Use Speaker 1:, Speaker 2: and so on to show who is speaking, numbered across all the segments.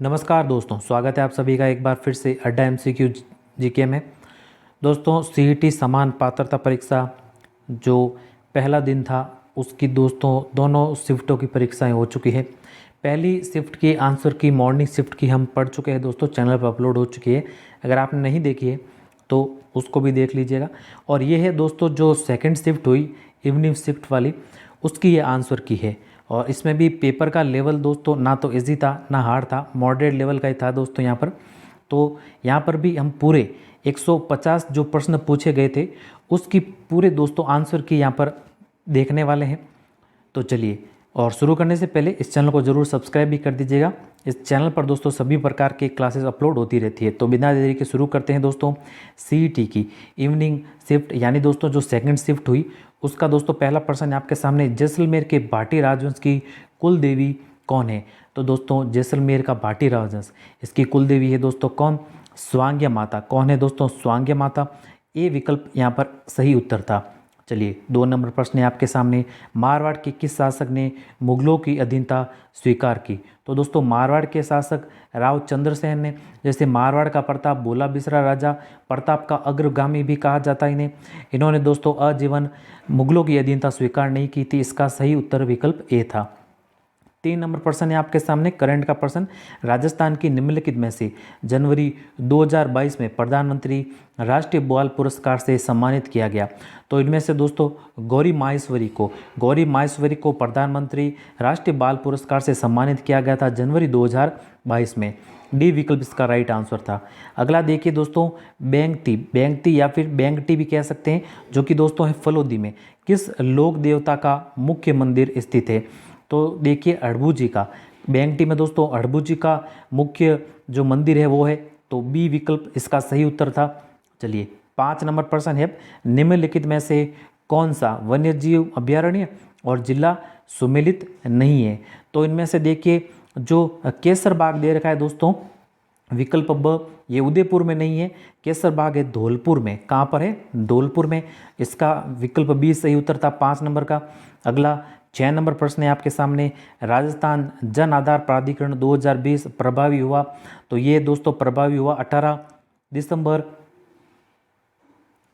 Speaker 1: नमस्कार दोस्तों, स्वागत है आप सभी का एक बार फिर से अड्डा एमसीक्यू जीके में। दोस्तों सीईटी समान पात्रता परीक्षा जो पहला दिन था उसकी दोस्तों दोनों शिफ्टों की परीक्षाएं हो चुकी है। पहली शिफ्ट की आंसर की मॉर्निंग शिफ्ट की हम पढ़ चुके हैं दोस्तों, चैनल पर अपलोड हो चुकी है। अगर आपने नहीं देखी है तो उसको भी देख लीजिएगा। और ये है दोस्तों जो सेकेंड शिफ्ट हुई इवनिंग शिफ्ट वाली, उसकी ये आंसर की है। और इसमें भी पेपर का लेवल दोस्तों ना तो इजी था ना हार्ड था, मॉडरेट लेवल का ही था दोस्तों यहाँ पर। तो यहाँ पर भी हम पूरे 150 जो प्रश्न पूछे गए थे उसकी पूरे दोस्तों आंसर की यहाँ पर देखने वाले हैं। तो चलिए, और शुरू करने से पहले इस चैनल को ज़रूर सब्सक्राइब भी कर दीजिएगा। इस चैनल पर दोस्तों सभी प्रकार की क्लासेस अपलोड होती रहती है। तो बिना देरी के शुरू करते हैं दोस्तों सीईटी की इवनिंग शिफ्ट, यानी दोस्तों जो सेकंड शिफ्ट हुई उसका दोस्तों पहला प्रश्न आपके सामने, जैसलमेर के भाटी राजवंश की कुल देवी कौन है। तो दोस्तों जैसलमेर का भाटी राजवंश, इसकी कुल देवी है दोस्तों कौन, स्वांग्य माता। कौन है दोस्तों, स्वांग्य माता। ए विकल्प यहाँ पर सही उत्तर था। चलिए 2 नंबर प्रश्न है आपके सामने, मारवाड़ के किस शासक ने मुगलों की अधीनता स्वीकार की। तो दोस्तों मारवाड़ के शासक राव चंद्रसेन ने। जैसे मारवाड़ का प्रताप बोला बिसरा राजा, प्रताप का अग्रगामी भी कहा जाता इन्हें। इन्होंने दोस्तों आजीवन मुगलों की अधीनता स्वीकार नहीं की थी। इसका सही उत्तर विकल्प ए था। 3 नंबर प्रश्न है आपके सामने, करंट का प्रश्न, राजस्थान की निम्नलिखित में से जनवरी 2022 में प्रधानमंत्री राष्ट्रीय बाल पुरस्कार से सम्मानित किया गया। तो इनमें से दोस्तों गौरी माहेश्वरी को प्रधानमंत्री राष्ट्रीय बाल पुरस्कार से सम्मानित किया गया था जनवरी 2022 में। डी विकल्प इसका राइट आंसर था। अगला देखिए दोस्तों, बेंगती या फिर बेंगटी भी कह सकते हैं, जो कि दोस्तों है फलोदी में, किस लोक देवता का मुख्य मंदिर स्थित है। तो देखिए अड़बू जी का, बेंगटी में दोस्तों अड़बू जी का मुख्य जो मंदिर है वो है। तो बी विकल्प इसका सही उत्तर था। चलिए 5 नंबर प्रश्न है, निम्नलिखित में से कौन सा वन्यजीव अभ्यारण्य और जिला सुमेलित नहीं है। तो इनमें से देखिए जो केसर बाग दे रखा है दोस्तों, विकल्प ब, ये उदयपुर में नहीं है, केसर बाग है धौलपुर में। कहाँ पर है, धौलपुर में। इसका विकल्प बी सही उत्तर था 5 नंबर का। अगला 6 नंबर प्रश्न है आपके सामने, राजस्थान जन आधार प्राधिकरण 2020 प्रभावी हुआ। तो ये दोस्तों प्रभावी हुआ 18 दिसंबर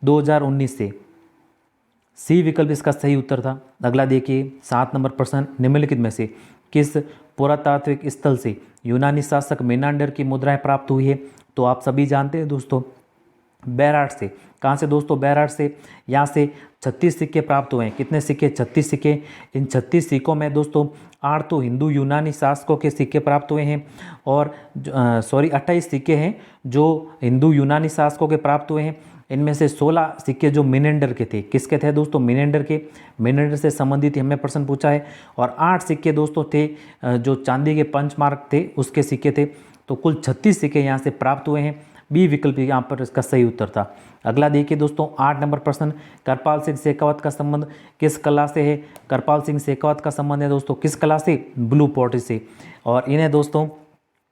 Speaker 1: 2019 से। सी विकल्प इसका सही उत्तर था। अगला देखिए 7 नंबर प्रश्न, निम्नलिखित में से किस पुरातात्विक स्थल से यूनानी शासक मेनांडर की मुद्राएं प्राप्त हुई है। तो आप सभी जानते हैं दोस्तों बैराट से। कहाँ से दोस्तों, बैराट से। यहाँ से 36 सिक्के प्राप्त हुए हैं। कितने सिक्के, 36 सिक्के। इन 36 सिक्कों में दोस्तों 8 तो हिंदू यूनानी शासकों के सिक्के प्राप्त हुए हैं, और 28 सिक्के हैं जो हिंदू यूनानी शासकों के प्राप्त हुए हैं। इनमें से 16 सिक्के जो मिनेंडर के थे। किसके थे दोस्तों, मिनेंडर के। मिनेंडर से संबंधित हमने प्रश्न पूछा है। और 8 सिक्के दोस्तों थे जो चांदी के पंचमार्क थे उसके सिक्के थे। तो कुल 36 सिक्के यहाँ से प्राप्त हुए हैं। बी विकल्प यहाँ पर इसका सही उत्तर था। अगला देखिए दोस्तों 8 नंबर प्रश्न, करपाल सिंह शेखावत का संबंध किस कला से है। करपाल सिंह शेखावत का संबंध है दोस्तों किस कला से, ब्लू पॉटरी से। और इन्हें दोस्तों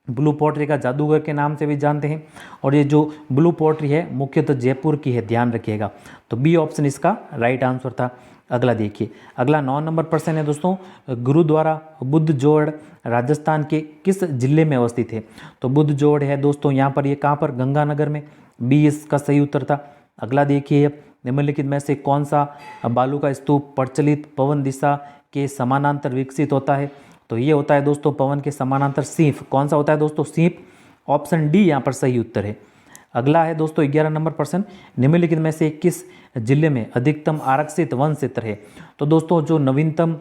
Speaker 1: ब्लू पॉटरी का जादूगर के नाम से भी जानते हैं। और ये जो ब्लू पॉटरी है मुख्यतः जयपुर की है, ध्यान रखिएगा। तो बी ऑप्शन इसका राइट आंसर था। अगला देखिए, अगला 9 नंबर प्रश्न है दोस्तों, गुरुद्वारा बुद्ध जोड़ राजस्थान के किस जिले में अवस्थित है। तो बुद्ध जोड़ है दोस्तों यहाँ पर, ये कहाँ पर, गंगानगर में। बी इसका सही उत्तर था। अगला देखिए, निम्नलिखित में से कौन सा बालू का स्तूप प्रचलित पवन दिशा के समानांतर विकसित होता है। तो ये होता है दोस्तों पवन के समानांतर सीप। कौन सा होता है दोस्तों, सीप। ऑप्शन डी यहाँ पर सही उत्तर है। अगला है दोस्तों 11 नंबर प्रश्न, निम्नलिखित में से किस जिले में अधिकतम आरक्षित वन क्षेत्र है। तो दोस्तों जो नवीनतम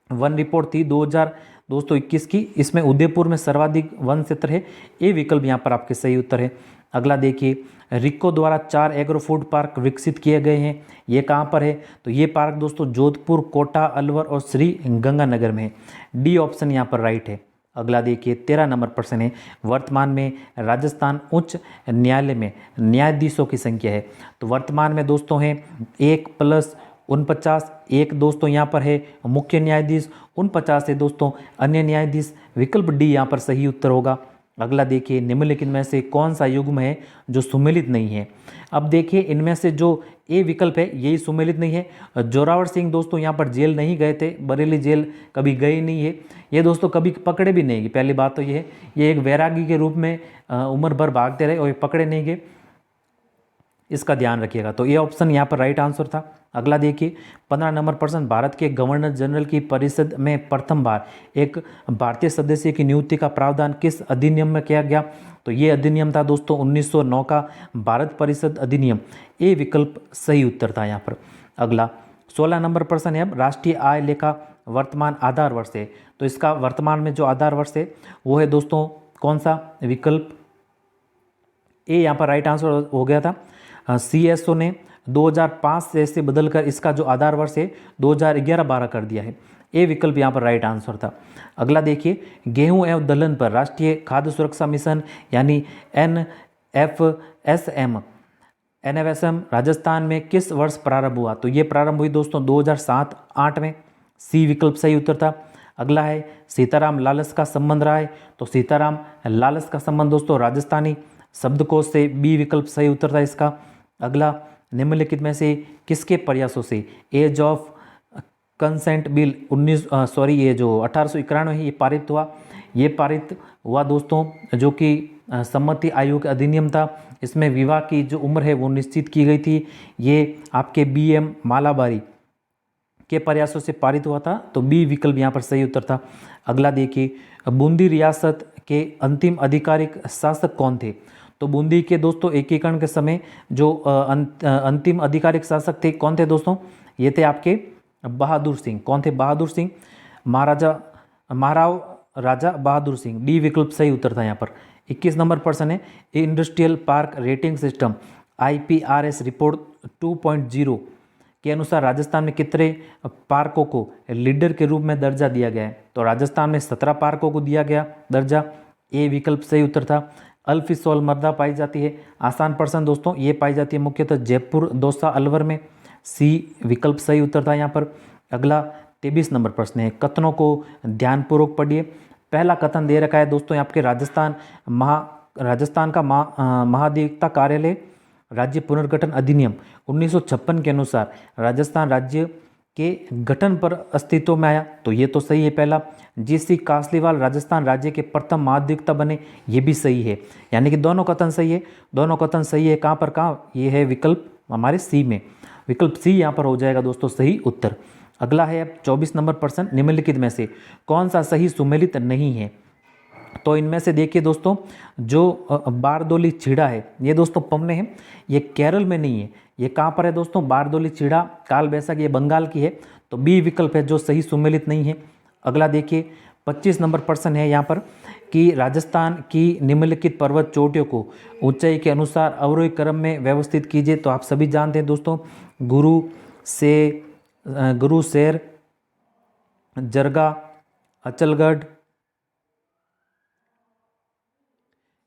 Speaker 1: वन रिपोर्ट थी 2021 की, इसमें उदयपुर में सर्वाधिक वन क्षेत्र है। ए विकल्प यहाँ पर आपके सही उत्तर है। अगला देखिए, रिको द्वारा 4 एग्रो फूड पार्क विकसित किए गए हैं। ये कहाँ पर है, तो ये पार्क दोस्तों जोधपुर, कोटा, अलवर और श्री गंगानगर में है। डी ऑप्शन यहाँ पर राइट है। अगला देखिए 13 नंबर प्रश्न है, वर्तमान में राजस्थान उच्च न्यायालय में न्यायाधीशों की संख्या है। तो वर्तमान में दोस्तों है 1 + 49। एक दोस्तों यहाँ पर है मुख्य न्यायाधीश, 49 है दोस्तों अन्य न्यायाधीश। विकल्प डी यहाँ पर सही उत्तर होगा। अगला देखिए, निम्नलिखित में से कौन सा युग्म है जो सुमेलित नहीं है। अब देखिए इनमें से जो ए विकल्प है यही सुमेलित नहीं है। जोरावर सिंह दोस्तों यहाँ पर जेल नहीं गए थे, बरेली जेल कभी गए नहीं है, ये दोस्तों कभी पकड़े भी नहीं गए। पहली बात तो ये है, ये एक वैरागी के रूप में उम्र भर भागते रहे और ये पकड़े नहीं गए, इसका ध्यान रखिएगा। तो ये ऑप्शन यहाँ पर राइट आंसर था। अगला देखिए, 15 नंबर प्रश्न, भारत के गवर्नर जनरल की परिषद में प्रथम बार एक भारतीय सदस्य की नियुक्ति का प्रावधान किस अधिनियम में किया गया। तो ये अधिनियम था दोस्तों 1909 का भारत परिषद अधिनियम। ए विकल्प सही उत्तर था यहाँ पर। अगला 16 नंबर प्रश्न है, अब राष्ट्रीय आय लेखा वर्तमान आधार वर्ष है, तो इसका वर्तमान में जो आधार वर्ष है वो है दोस्तों कौन सा, विकल्प ए यहाँ पर राइट आंसर हो गया था। CSO ने 2005 से बदलकर इसका जो आधार वर्ष है 2011-12 कर दिया है। ए विकल्प यहाँ पर राइट आंसर था। अगला देखिए, गेहूं एवं दलहन पर राष्ट्रीय खाद्य सुरक्षा मिशन यानी NFSM राजस्थान में किस वर्ष प्रारंभ हुआ। तो ये प्रारंभ हुई दोस्तों 2007-8 में। सी विकल्प सही उत्तर था। अगला है, सीताराम लालस का संबंध रहा है, तो सीताराम लालस का संबंध दोस्तों राजस्थानी शब्दकोश से, बी विकल्प सही उत्तर था इसका। अगला, निम्नलिखित में से किसके प्रयासों से एज ऑफ कंसेंट बिल 1891 है ये पारित हुआ। ये पारित हुआ दोस्तों जो कि सम्मति आयोग अधिनियम था। इसमें विवाह की जो उम्र है वो निश्चित की गई थी। ये आपके BM मालाबारी के प्रयासों से पारित हुआ था, तो बी विकल्प यहाँ पर सही उत्तर था। अगला देखिए, बूंदी रियासत के अंतिम आधिकारिक शासक कौन थे। तो बूंदी के दोस्तों एकीकरण के समय जो अंतिम आधिकारिक शासक थे कौन थे दोस्तों, ये थे आपके बहादुर सिंह। कौन थे, बहादुर सिंह, महाराव राजा बहादुर सिंह। डी विकल्प सही उत्तर था यहाँ पर। 21 नंबर प्रश्न है, industrial park rating system IPRS report 2.0 के अनुसार राजस्थान में कितने पार्कों को लीडर के रूप में दर्जा दिया गया है। तो राजस्थान में 17 पार्कों को दिया गया दर्जा। ए विकल्प सही उत्तर था। अल्फिसोल मृदा पाई जाती है, आसान प्रश्न दोस्तों, ये पाई जाती है मुख्यतः जयपुर, दौसा, अलवर में। सी विकल्प सही उत्तर था यहाँ पर। अगला 23 नंबर प्रश्न है, कथनों को ध्यानपूर्वक पढ़िए। पहला कथन दे रखा है दोस्तों आपके राजस्थान का महाधिवक्ता कार्यालय राज्य पुनर्गठन अधिनियम 1956 के अनुसार राजस्थान राज्य के गठन पर अस्तित्व में आया, तो ये तो सही है पहला। GC कासलीवाल राजस्थान राज्य के प्रथम महाधिवक्ता बने, ये भी सही है। यानी कि दोनों कथन सही है, दोनों कथन सही है। कहाँ पर, कहाँ, ये है विकल्प हमारे सी में। विकल्प सी यहाँ पर हो जाएगा दोस्तों सही उत्तर। अगला है अब 24 नंबर प्रश्न, निम्नलिखित में से कौन सा सही सुमेलित नहीं है। तो इनमें से देखिए दोस्तों, जो बारदोली छीड़ा है ये दोस्तों पमने है, ये केरल में नहीं है। ये कहाँ पर है दोस्तों, बारदोली छीड़ा काल बैसाख ये बंगाल की है, तो बी विकल्प है जो सही सुमेलित नहीं है। अगला देखिए 25 नंबर प्रश्न है यहाँ पर कि राजस्थान की निम्नलिखित पर्वत चोटियों को ऊंचाई के अनुसार अवरोही क्रम में व्यवस्थित कीजिए। तो आप सभी जानते हैं दोस्तों, गुरुशेर, जरगा, अचलगढ़,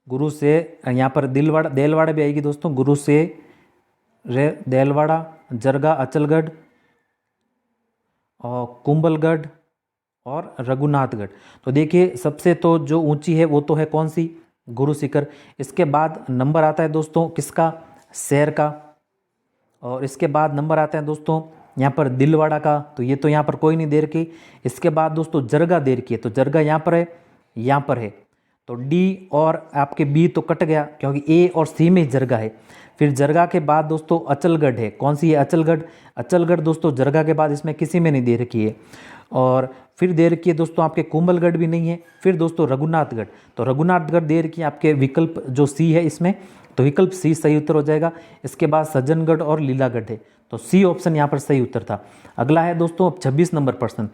Speaker 1: गुरु से यहाँ पर देलवाड़ा भी आएगी दोस्तों, गुरु से देलवाड़ा, जरगा, अचलगढ़ और कुंभलगढ़ और रघुनाथगढ़। तो देखिए सबसे तो जो ऊंची है वो तो है कौन सी, गुरु शिखर। इसके बाद नंबर आता है दोस्तों किसका, शेर का। और इसके बाद नंबर आता है दोस्तों यहाँ पर दिलवाड़ा का, तो ये तो यहाँ पर कोई नहीं दे रखी। इसके बाद दोस्तों जरगा दे रखी है, तो जरगा यहाँ पर है, यहाँ पर है, तो डी और आपके बी तो कट गया क्योंकि ए और सी में जरगा है। फिर जरगा के बाद दोस्तों अचलगढ़ है, कौन सी है, अचलगढ़। अचलगढ़ दोस्तों जरगा के बाद इसमें किसी में नहीं दे रखी है। और फिर दे रखी है दोस्तों आपके कुंभलगढ़ भी नहीं है। फिर दोस्तों रघुनाथगढ़, तो रघुनाथगढ़ दे रखी है आपके विकल्प जो सी है इसमें, तो विकल्प सी सही उत्तर हो जाएगा। इसके बाद सज्जनगढ़ और लीलागढ़ है, तो सी ऑप्शन यहाँ पर सही उत्तर था। अगला है दोस्तों 26 नंबर प्रश्न,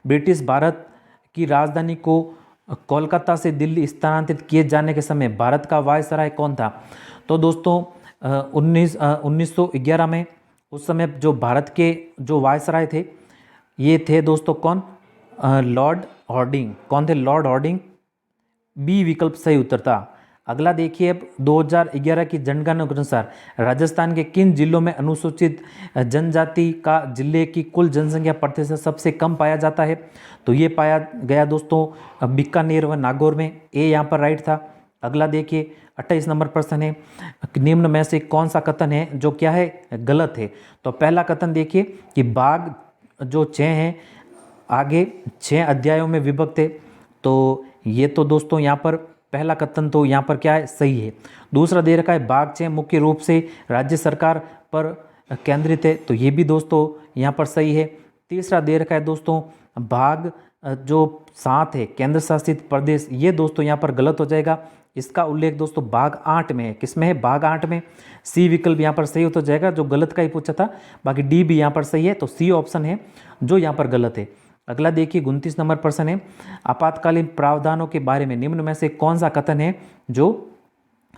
Speaker 1: ब्रिटिश भारत की राजधानी को कोलकाता से दिल्ली स्थानांतरित किए जाने के समय भारत का वायसराय कौन था। तो दोस्तों 1911 में उस समय जो भारत के जो वायसराय थे ये थे दोस्तों कौन, लॉर्ड हॉर्डिंग। कौन थे, लॉर्ड हॉर्डिंग। बी विकल्प सही उत्तर था। अगला देखिए अब 2011 की जनगणना के अनुसार राजस्थान के किन जिलों में अनुसूचित जनजाति का जिले की कुल जनसंख्या प्रतिशत सबसे कम पाया जाता है? तो ये पाया गया दोस्तों बीकानेर व नागौर में। ए यहाँ पर राइट था। अगला देखिए 28 नंबर प्रश्न है, निम्न में से कौन सा कथन है जो क्या है गलत है? तो पहला कथन देखिए कि बाघ जो 6 हैं आगे 6 अध्यायों में विभक्त है, तो ये तो दोस्तों यहाँ पर पहला कथन तो यहाँ पर क्या है सही है। दूसरा दे रखा है बाघ 6 मुख्य रूप से राज्य सरकार पर केंद्रित है, तो ये भी दोस्तों यहाँ पर सही है। तीसरा दे रखा है दोस्तों बाघ जो 7 है केंद्र शासित प्रदेश, ये दोस्तों यहाँ पर गलत हो जाएगा। इसका उल्लेख दोस्तों बाघ 8 में है। किस में है? बाघ 8 में। सी विकल्प यहाँ पर सही हो तो जाएगा, जो गलत का ही पूछा था। बाकी डी भी यहाँ पर सही है, तो सी ऑप्शन है जो यहाँ पर गलत है। अगला देखिए 29 नंबर प्रश्न है, आपातकालीन प्रावधानों के बारे में निम्न में से कौन सा कथन है जो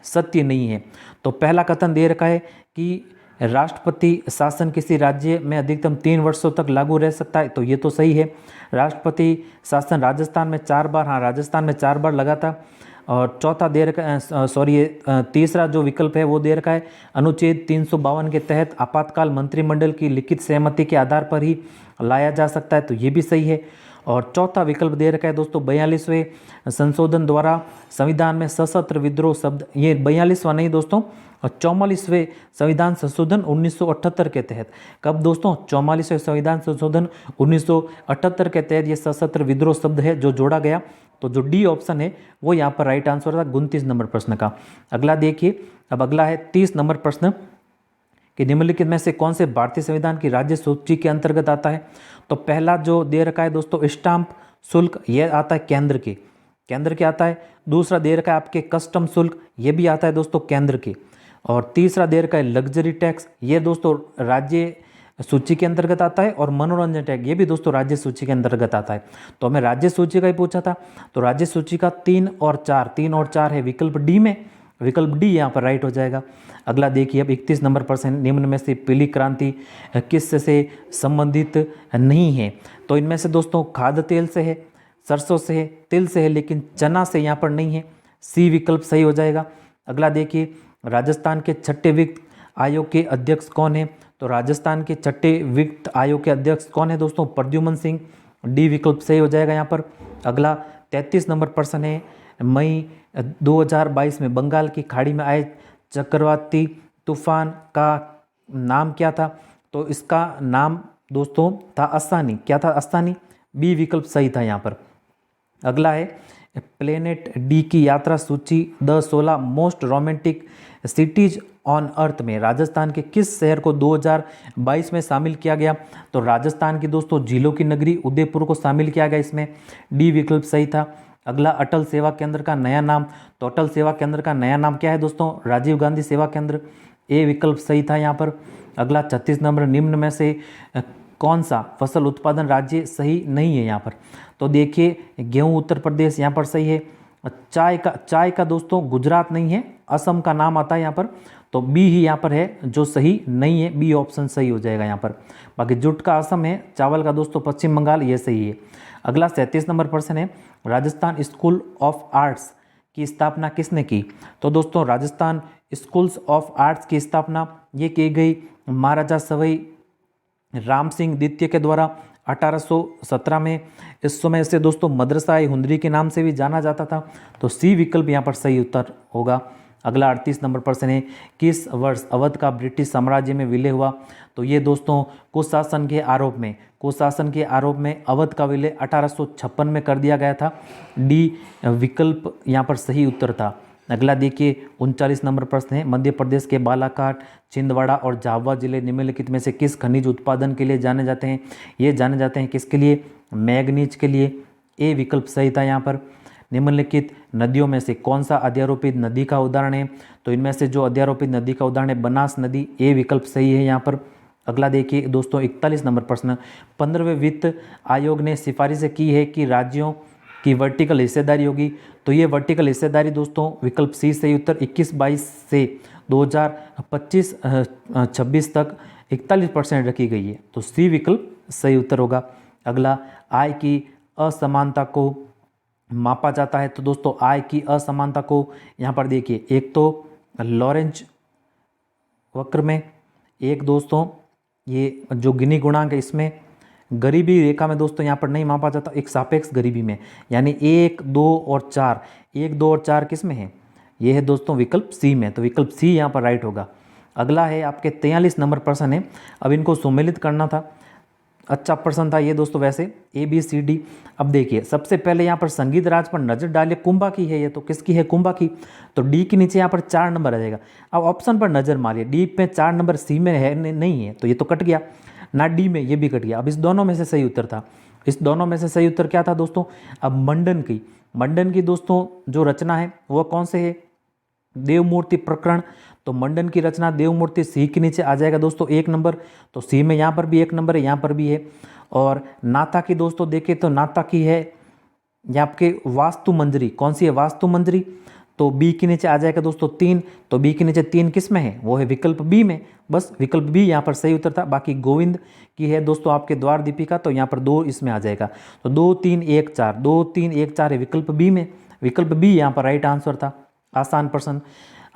Speaker 1: सत्य नहीं है? तो पहला कथन दे रखा है कि राष्ट्रपति शासन किसी राज्य में अधिकतम 3 वर्षों तक लागू रह सकता है, तो ये तो सही है। राष्ट्रपति शासन राजस्थान में 4 बार, हाँ राजस्थान में 4 बार लगा था। और चौथा दे रखा तीसरा जो विकल्प है वो दे रखा है अनुच्छेद 352 के तहत आपातकाल मंत्रिमंडल की लिखित सहमति के आधार पर ही लाया जा सकता है, तो ये भी सही है। और चौथा विकल्प दे रखा है दोस्तों 42वें संशोधन द्वारा संविधान में सशस्त्र विद्रोह शब्द, ये 42वां नहीं दोस्तों, और 44वें संविधान संशोधन 1978 के तहत। कब दोस्तों? 44वें संविधान संशोधन 1978 के तहत ये सशस्त्र विद्रोह शब्द है जो जोड़ा गया, तो जो डी ऑप्शन है वो यहाँ पर राइट आंसर था 29 नंबर प्रश्न का। अगला देखिए, अब अगला है 30 नंबर प्रश्न कि निम्नलिखित में से कौन से भारतीय संविधान की राज्य सूची के अंतर्गत आता है? तो पहला जो दे रखा है दोस्तों स्टाम्प शुल्क, ये आता है केंद्र के आता है। दूसरा दे रखा है आपके कस्टम शुल्क, ये भी आता है दोस्तों केंद्र के। और तीसरा दे रखा है लग्जरी टैक्स, ये दोस्तों राज्य सूची के अंतर्गत आता है। और मनोरंजन टैक्स, ये भी दोस्तों राज्य सूची के अंतर्गत आता है। तो हमें राज्य सूची का ही पूछा था, तो राज्य सूची का 3 और 4 है विकल्प डी में, विकल्प डी यहाँ पर राइट हो जाएगा। अगला देखिए अब 31 नंबर प्रश्न, निम्न में से पीली क्रांति किस से संबंधित नहीं है? तो इनमें से दोस्तों खाद्य तेल से है, सरसों से है, तिल से है, लेकिन चना से यहाँ पर नहीं है। सी विकल्प सही हो जाएगा। अगला देखिए राजस्थान के 6ठे वित्त आयोग के अध्यक्ष कौन है? तो राजस्थान के 6ठे वित्त आयोग के अध्यक्ष कौन है दोस्तों? प्रद्युमन सिंह, डी विकल्प सही हो जाएगा यहाँ पर। अगला 33 नंबर प्रश्न है, मई 2022 में बंगाल की खाड़ी में आए चक्रवाती तूफान का नाम क्या था? तो इसका नाम दोस्तों था अस्तानी। क्या था? अस्तानी। बी विकल्प सही था यहाँ पर। अगला है प्लेनेट डी की यात्रा सूची the 16 most romantic CTs on earth में राजस्थान के किस शहर को 2022 में शामिल किया गया? तो राजस्थान की दोस्तों झीलों की नगरी उदयपुर को शामिल किया गया इसमें, डी विकल्प सही था। अगला अटल सेवा केंद्र का नया नाम, तो अटल सेवा केंद्र का नया नाम क्या है दोस्तों? राजीव गांधी सेवा केंद्र, ए विकल्प सही था यहाँ पर। अगला 36 नंबर, निम्न में से कौन सा फसल उत्पादन राज्य सही नहीं है यहाँ पर? तो देखिए गेहूं उत्तर प्रदेश यहाँ पर सही है। चाय का दोस्तों गुजरात नहीं है, असम का नाम आता है यहाँ पर, तो बी ही यहाँ पर है जो सही नहीं है, बी ऑप्शन सही हो जाएगा यहाँ पर। बाकी जूट का असम है, चावल का दोस्तों पश्चिम बंगाल, ये सही है। अगला 37 नंबर प्रश्न है, राजस्थान स्कूल ऑफ आर्ट्स की स्थापना किसने की? तो दोस्तों राजस्थान स्कूल्स ऑफ आर्ट्स की स्थापना ये की गई महाराजा सवाई राम सिंह द्वितीय के द्वारा 1817 में। इस समय से दोस्तों मदरसा हुंदरी के नाम से भी जाना जाता था, तो सी विकल्प यहाँ पर सही उत्तर होगा। अगला 38 नंबर प्रश्न है, किस वर्ष अवध का ब्रिटिश साम्राज्य में विलय हुआ? तो ये दोस्तों कुशासन के आरोप में अवध का विलय 1856 में कर दिया गया था, डी विकल्प यहाँ पर सही उत्तर था। अगला देखिए 39 नंबर प्रश्न है, मध्य प्रदेश के बालाघाट, छिंदवाड़ा और झाबुआ जिले निम्नलिखित में से किस खनिज उत्पादन के लिए जाने जाते हैं? ये जाने जाते हैं किसके लिए? मैग्नीज के लिए, ए विकल्प सही था यहाँ पर। निम्नलिखित नदियों में से कौन सा अध्यारोपित नदी का उदाहरण है? तो इनमें से जो अध्यारोपित नदी का उदाहरण है बनास नदी, ए विकल्प सही है यहाँ पर। अगला देखिए दोस्तों 41 नंबर प्रश्न, 15वें वित्त आयोग ने सिफारिश की है कि राज्यों की वर्टिकल हिस्सेदारी होगी, तो ये वर्टिकल हिस्सेदारी दोस्तों विकल्प सी सही उत्तर 21-22 से 2025-26 तक 41% रखी गई है, तो सी विकल्प सही उत्तर होगा। अगला आय की असमानता को मापा जाता है? तो दोस्तों आय की असमानता को यहाँ पर देखिए, एक तो लॉरेंज वक्र में, एक दोस्तों ये जो गिनी गुणांक है इसमें, गरीबी रेखा में दोस्तों यहाँ पर नहीं मापा जाता, एक सापेक्ष गरीबी में, यानी 1, 2 और 4, 1, 2 और 4 किस में है? ये है दोस्तों विकल्प सी में, तो विकल्प सी यहाँ पर राइट होगा। अगला है आपके 43 नंबर प्रश्न है, अब इनको सम्मिलित करना था, अच्छा प्रश्न था ये दोस्तों वैसे, ए बी सी डी। अब देखिए सबसे पहले यहाँ पर संगीत राज पर नजर डालिए, कुंभा की है ये, तो किसकी है? कुंभा की। तो डी के नीचे यहाँ पर 4 नंबर आ जाएगा। अब ऑप्शन पर नजर मारिए, डी पे 4 नंबर, सी में है नहीं है, तो ये तो कट गया ना, डी में ये भी कट गया। अब इस दोनों में से सही उत्तर था, इस दोनों में से सही उत्तर क्या था दोस्तों? अब मंडन की दोस्तों जो रचना है वह कौन से है? देवमूर्ति प्रकरण। तो मंडन की रचना देवमूर्ति, सी के नीचे आ जाएगा दोस्तों 1 नंबर, तो सी में यहाँ पर भी 1 नंबर है, यहाँ पर भी है। और नाथा की दोस्तों देखें तो नाथा की है यहाँ आपके वास्तु मंजरी, कौन सी है? वास्तु मंजरी। तो बी के नीचे आ जाएगा दोस्तों 3, तो बी के नीचे 3 किस में है? वो है विकल्प बी में, बस विकल्प बी यहाँ पर सही उत्तर था। बाकी गोविंद की है दोस्तों आपके द्वार दीपिका, तो यहाँ पर 2 इसमें आ जाएगा, तो 2, 3, 1, 4, 2, 3, 1, 4 है विकल्प बी में, विकल्प बी यहाँ पर राइट आंसर था। आसान प्रश्न।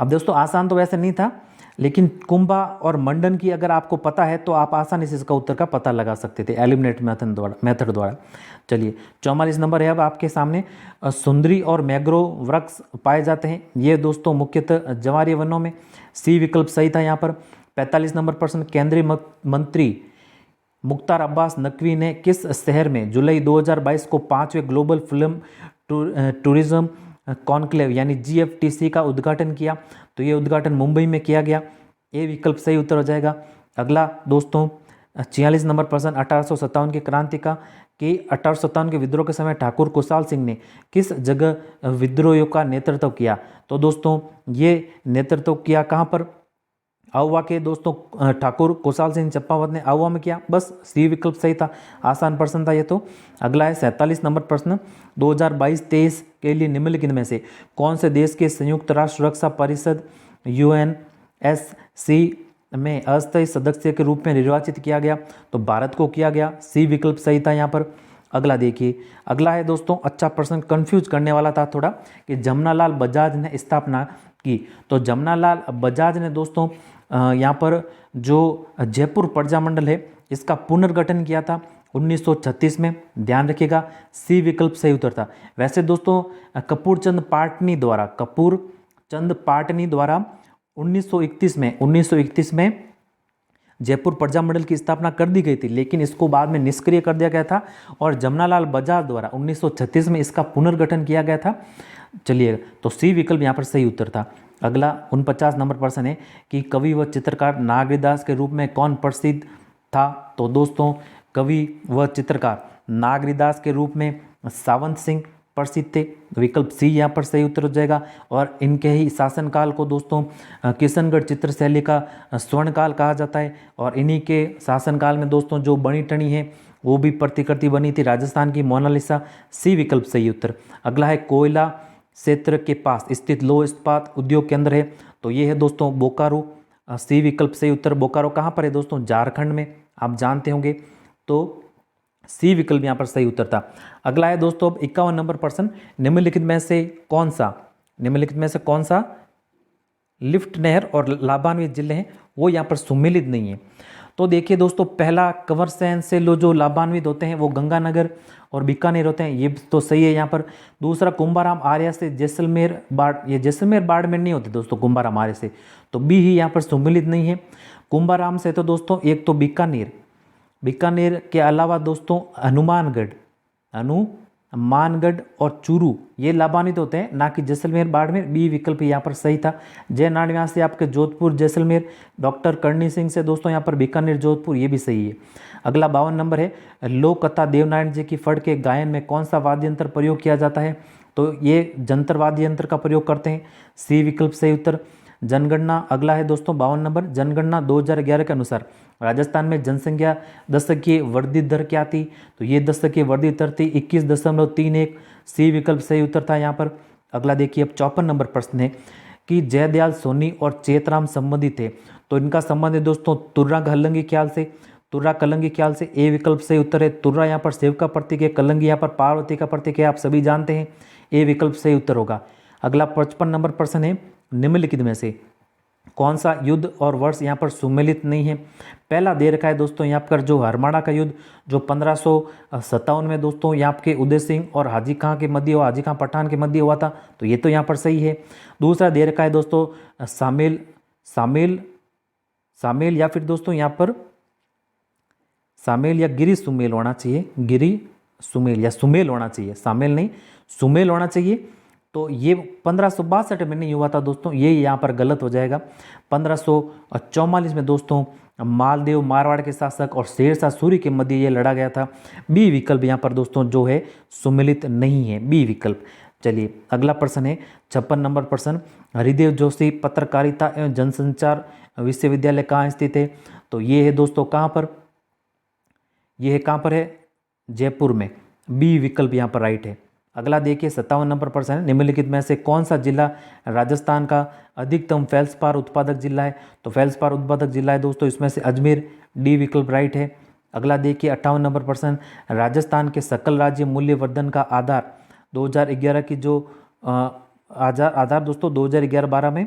Speaker 1: अब दोस्तों आसान तो वैसे नहीं था, लेकिन कुंभा और मंडन की अगर आपको पता है तो आप आसानी से इसका उत्तर का पता लगा सकते थे एलिमिनेट मेथड द्वारा। चलिए 44 नंबर है अब आपके सामने, सुंदरी और मैंग्रोव वृक्ष पाए जाते हैं ये दोस्तों मुख्यतः ज्वारीय वनों में, सी विकल्प सही था यहाँ पर। 45 नंबर प्रश्न, केंद्रीय मंत्री मुख्तार अब्बास नकवी ने किस शहर में जुलाई 2022 को 5वें ग्लोबल फिल्म टूरिज्म कॉन्क्लेव यानी GFTC का उद्घाटन किया? तो ये उद्घाटन मुंबई में किया गया, ये विकल्प सही उत्तर हो जाएगा। अगला दोस्तों 46 नंबर प्रश्न, 1857 की क्रांति का कि 1857 के विद्रोह के समय ठाकुर कुशाल सिंह ने किस जगह विद्रोहियों का नेतृत्व किया? तो दोस्तों ये नेतृत्व किया कहाँ पर? आहुआ के दोस्तों ठाकुर कुशाल सिंह चंपावत ने आहुआ में किया, बस सी विकल्प सही था। आसान प्रश्न था ये तो। अगला है 47 नंबर प्रश्न, 2022-23 के लिए निम्नलिखित में से कौन से देश के संयुक्त राष्ट्र सुरक्षा परिषद UNSC में अस्थायी सदस्य के रूप में निर्वाचित किया गया? तो भारत को किया गया, सी विकल्प सही था यहाँ पर। अगला देखिए, अगला है दोस्तों अच्छा प्रश्न, कंफ्यूज करने वाला था थोड़ा, कि जमनालाल बजाज ने स्थापना की। तो जमनालाल बजाज ने दोस्तों यहाँ पर जो जयपुर प्रजामंडल है इसका पुनर्गठन किया था 1936 में, ध्यान रखिएगा, सी विकल्प सही उत्तर था। वैसे दोस्तों कपूरचंद पाटनी द्वारा 1931 में जयपुर प्रजामंडल की स्थापना कर दी गई थी, लेकिन इसको बाद में निष्क्रिय कर दिया गया था और जमनालाल बजाज द्वारा 1936 में इसका पुनर्गठन किया गया था। चलिए तो सी विकल्प यहाँ पर सही उत्तर था। अगला 49 नंबर प्रश्न है कि कवि व चित्रकार नागरीदास के रूप में कौन प्रसिद्ध था? तो दोस्तों कवि व चित्रकार नागरीदास के रूप में सावंत सिंह प्रसिद्ध थे, विकल्प सी यहाँ पर सही उत्तर हो जाएगा। और इनके ही शासनकाल को दोस्तों किशनगढ़ चित्रशैली का स्वर्णकाल कहा जाता है, और इन्हीं के शासनकाल में दोस्तों जो बनी टनी है वो भी प्रतिकृति बनी थी राजस्थान की, मोनालिसा, सी विकल्प सही उत्तर। अगला है कोयला क्षेत्र के पास स्थित लौह इस्पात उद्योग केंद्र है, तो ये है दोस्तों बोकारो, सी विकल्प सही उत्तर। बोकारो कहाँ पर है दोस्तों? झारखंड में, आप जानते होंगे, तो सी विकल्प यहाँ पर सही उत्तर था। अगला है दोस्तों अब 51 नंबर प्रश्न, निम्नलिखित में से कौन सा लिफ्ट नहर और लाभान्वित जिले हैं वो यहाँ पर सम्मिलित नहीं है? तो देखिए दोस्तों पहला कंवर सेन से जो लाभान्वित होते हैं वो गंगानगर और बीकानेर होते हैं, ये तो सही है यहाँ पर। दूसरा कुंभाराम आर्या से जैसलमेर ये जैसलमेर बाड़मेर नहीं होते दोस्तों कुंभाराम आर्या से, तो बी ही यहाँ पर सम्मिलित नहीं है। कुंभाराम से तो दोस्तों एक तो बीकानेर के अलावा दोस्तों हनुमानगढ़ और चूरू ये लाभान्वित होते हैं, ना कि जैसलमेर बाड़मेर, बी विकल्प यहाँ पर सही था। जय नाडव्या से आपके जोधपुर जैसलमेर, डॉक्टर करणी सिंह से दोस्तों यहाँ पर बीकानेर जोधपुर, ये भी सही है। अगला 52 नंबर है, लोक कथा देवनारायण जी की फड़ के गायन में कौन सा वाद्य यंत्र प्रयोग किया जाता है? तो ये जंतर वाद्य यंत्र का प्रयोग करते हैं, सी विकल्प सही उत्तर। जनगणना अगला है दोस्तों 52 नंबर, जनगणना 2011 के अनुसार राजस्थान में जनसंख्या दशकीय वर्धित दर क्या थी? तो ये दशकीय वर्धित दर थी 21.31, सी विकल्प सही उत्तर था यहाँ पर। अगला देखिए अब 54 नंबर प्रश्न है कि जयदयाल सोनी और चेतराम संबंधित थे, तो इनका संबंध है दोस्तों तुर्राग हल्लंगी ख्याल से, तुर्रा कलंगी ख्याल से ए विकल्प सही उत्तर है। तुर्रा यहाँ पर शिव का प्रतीक है, कलंगी यहाँ पर पार्वती का प्रतीक है, आप सभी जानते हैं, ए विकल्प सही उत्तर होगा। अगला 55 नंबर प्रश्न है, निम्नलिखित में से कौन सा युद्ध और वर्ष यहाँ पर सुमेलित नहीं है। पहला दे रखा है दोस्तों यहाँ पर जो हरमाणा का युद्ध जो 1557 में दोस्तों यहाँ के उदय सिंह और हाजी खां के मध्य हुआ, हाजी खां पठान के मध्य हुआ था, तो ये तो यहाँ पर सही है। दूसरा दे रखा है दोस्तों शामिल शामिल शामिल या फिर दोस्तों यहाँ पर शामिल या गिरी सुमेल होना चाहिए, गिरी सुमेल या सुमेल होना चाहिए, शामिल नहीं सुमेल होना चाहिए। तो ये 1562 में नहीं हुआ था दोस्तों, ये यहाँ पर गलत हो जाएगा। 1544 में दोस्तों मालदेव मारवाड़ के शासक और शेरशाह सूरी के मध्य ये लड़ा गया था। बी विकल्प यहाँ पर दोस्तों जो है सुमेलित नहीं है, बी विकल्प। चलिए अगला प्रश्न है 56 नंबर प्रश्न, हरिदेव जोशी पत्रकारिता एवं जनसंचार विश्वविद्यालय कहाँ स्थित है। तो ये है दोस्तों कहाँ पर, ये है कहाँ पर है, जयपुर में, बी विकल्प यहाँ पर राइट है। अगला देखिए 57 नंबर प्रश्न है, निम्नलिखित में से कौन सा जिला राजस्थान का अधिकतम फेल्सपार उत्पादक जिला है। तो फेल्सपार उत्पादक जिला है दोस्तों इसमें से अजमेर, डी विकल्प राइट है। अगला देखिए 58 नंबर प्रश्न, राजस्थान के सकल राज्य मूल्यवर्धन का आधार 2011 की जो आधार दोस्तों 2011-12 में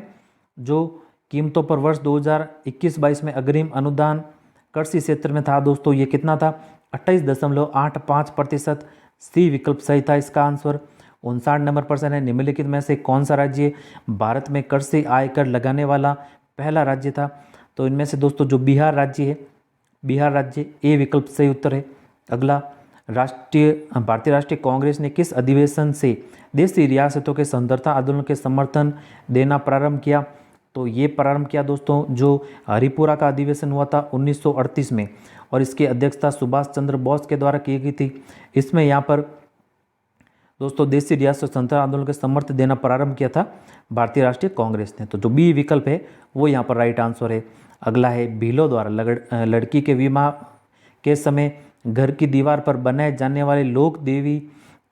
Speaker 1: जो कीमतों पर वर्ष 2021-22 में अग्रिम अनुदान कृषि क्षेत्र में था दोस्तों, ये कितना था 28.85%। सी विकल्प सही था इसका आंसर। 59 नंबर प्रश्न है, निम्नलिखित में से कौन सा राज्य भारत में कृषि आयकर लगाने वाला पहला राज्य था। तो इनमें से दोस्तों जो बिहार राज्य है, बिहार राज्य, ए विकल्प सही उत्तर है। अगला भारतीय राष्ट्रीय कांग्रेस ने किस अधिवेशन से देशी रियासतों के स्वतंत्रता आंदोलन के समर्थन देना प्रारंभ किया। तो ये प्रारंभ किया दोस्तों जो हरिपुरा का अधिवेशन हुआ था 1938 में, और इसकी अध्यक्षता सुभाष चंद्र बोस के द्वारा की गई थी। इसमें यहाँ पर दोस्तों देशी रियासत स्वतंत्रता आंदोलन के समर्थन देना प्रारंभ किया था भारतीय राष्ट्रीय कांग्रेस ने। तो जो बी विकल्प है वो यहाँ पर राइट आंसर है। अगला है भीलों द्वारा लड़की के विवाह के समय घर की दीवार पर बनाए जाने वाले लोक देवी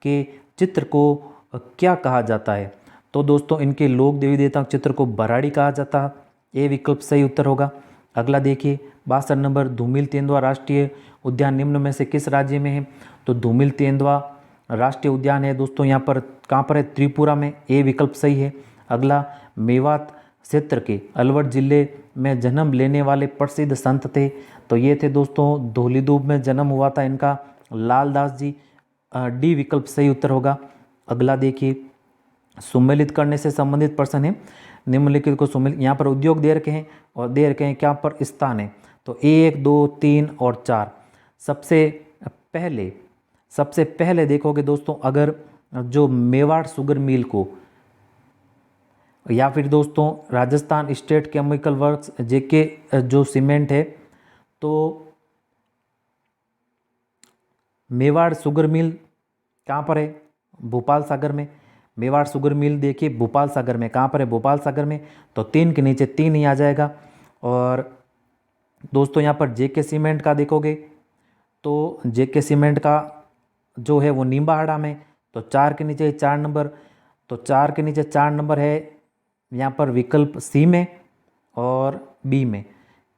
Speaker 1: के चित्र को क्या कहा जाता है। तो दोस्तों इनके लोक देवी देवताओं चित्र को बराड़ी कहा जाता है, ए विकल्प सही उत्तर होगा। अगला देखिए 62 नंबर, धूमिल तेंदुआ राष्ट्रीय उद्यान निम्न में से किस राज्य में है। तो धूमिल तेंदुआ राष्ट्रीय उद्यान है दोस्तों यहाँ पर कहाँ पर है, त्रिपुरा में, ए विकल्प सही है। अगला मेवात क्षेत्र के अलवर जिले में जन्म लेने वाले प्रसिद्ध संत थे। तो ये थे दोस्तों धौलीधूप में जन्म हुआ था इनका, लालदास जी, डी विकल्प सही उत्तर होगा। अगला देखिए सुमेलित करने से संबंधित प्रश्न है, निम्नलिखित को सुमेलित, यहाँ पर उद्योग दे रखे हैं और दे रखे हैं क्या पर स्थान है। तो 1, 2, 3 और 4। सबसे पहले देखोगे दोस्तों अगर जो मेवाड़ शुगर मिल को या फिर दोस्तों राजस्थान स्टेट केमिकल वर्क्स जेके जो सीमेंट है, तो मेवाड़ शुगर मिल कहाँ पर है, भोपाल सागर में। मेवाड़ शुगर मिल देखिए भोपाल सागर में, कहाँ पर है, भोपाल सागर में। तो 3 के नीचे 3 ही आ जाएगा। और दोस्तों यहाँ पर जेके सीमेंट का देखोगे तो जेके सीमेंट का जो है वो नीमबाहाड़ा में। तो 4 के नीचे 4 नंबर, तो 4 के नीचे 4 नंबर है यहाँ पर विकल्प सी में और बी में।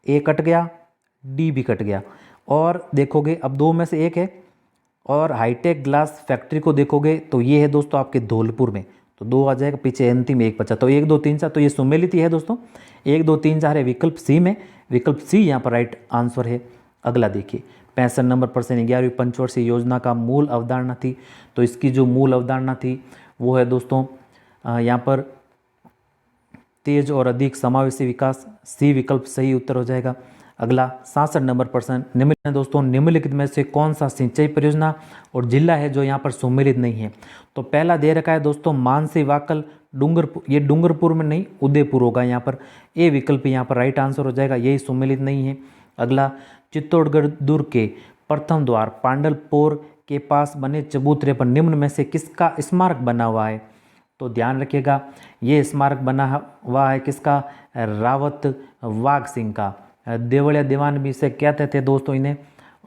Speaker 1: ए कट गया, डी भी कट गया। और देखोगे अब 2 में से 1 है। और हाईटेक ग्लास फैक्ट्री को देखोगे तो ये है दोस्तों आपके धौलपुर में। तो 2 आ जाएगा, पीछे अंतिम 1 बचा। तो 1, 2, 3, 4, तो ये सुमेलित ही है दोस्तों, 1, 2, 3, 4 है विकल्प सी में, विकल्प सी यहाँ पर राइट आंसर है। अगला देखिए 65 नंबर प्रश्न, 11वीं पंचवर्षीय योजना का मूल अवधारणा थी। तो इसकी जो मूल अवधारणा थी वो है दोस्तों यहाँ पर तेज और अधिक समावेशी विकास, सी विकल्प सही उत्तर हो जाएगा। अगला 66 नंबर प्रश्न, निम्नलिखित में से कौन सा सिंचाई परियोजना और जिला है जो यहाँ पर सुमेलित नहीं है। तो पहला दे रखा है दोस्तों मानसी वाकल डूंगरपुर, ये डूंगरपुर में नहीं उदयपुर होगा यहाँ पर, ए विकल्प यहाँ पर राइट आंसर हो जाएगा, यही सुमेलित नहीं है। अगला चित्तौड़गढ़ दुर्ग के प्रथम द्वार पांडलपुर के पास बने चबूतरे पर निम्न में से किसका स्मारक बना हुआ है। तो ध्यान रखिएगा ये स्मारक बना हुआ है किसका, रावत वाघ सिंह का। देवलिया दीवान भी से कहते थे दोस्तों इन्हें।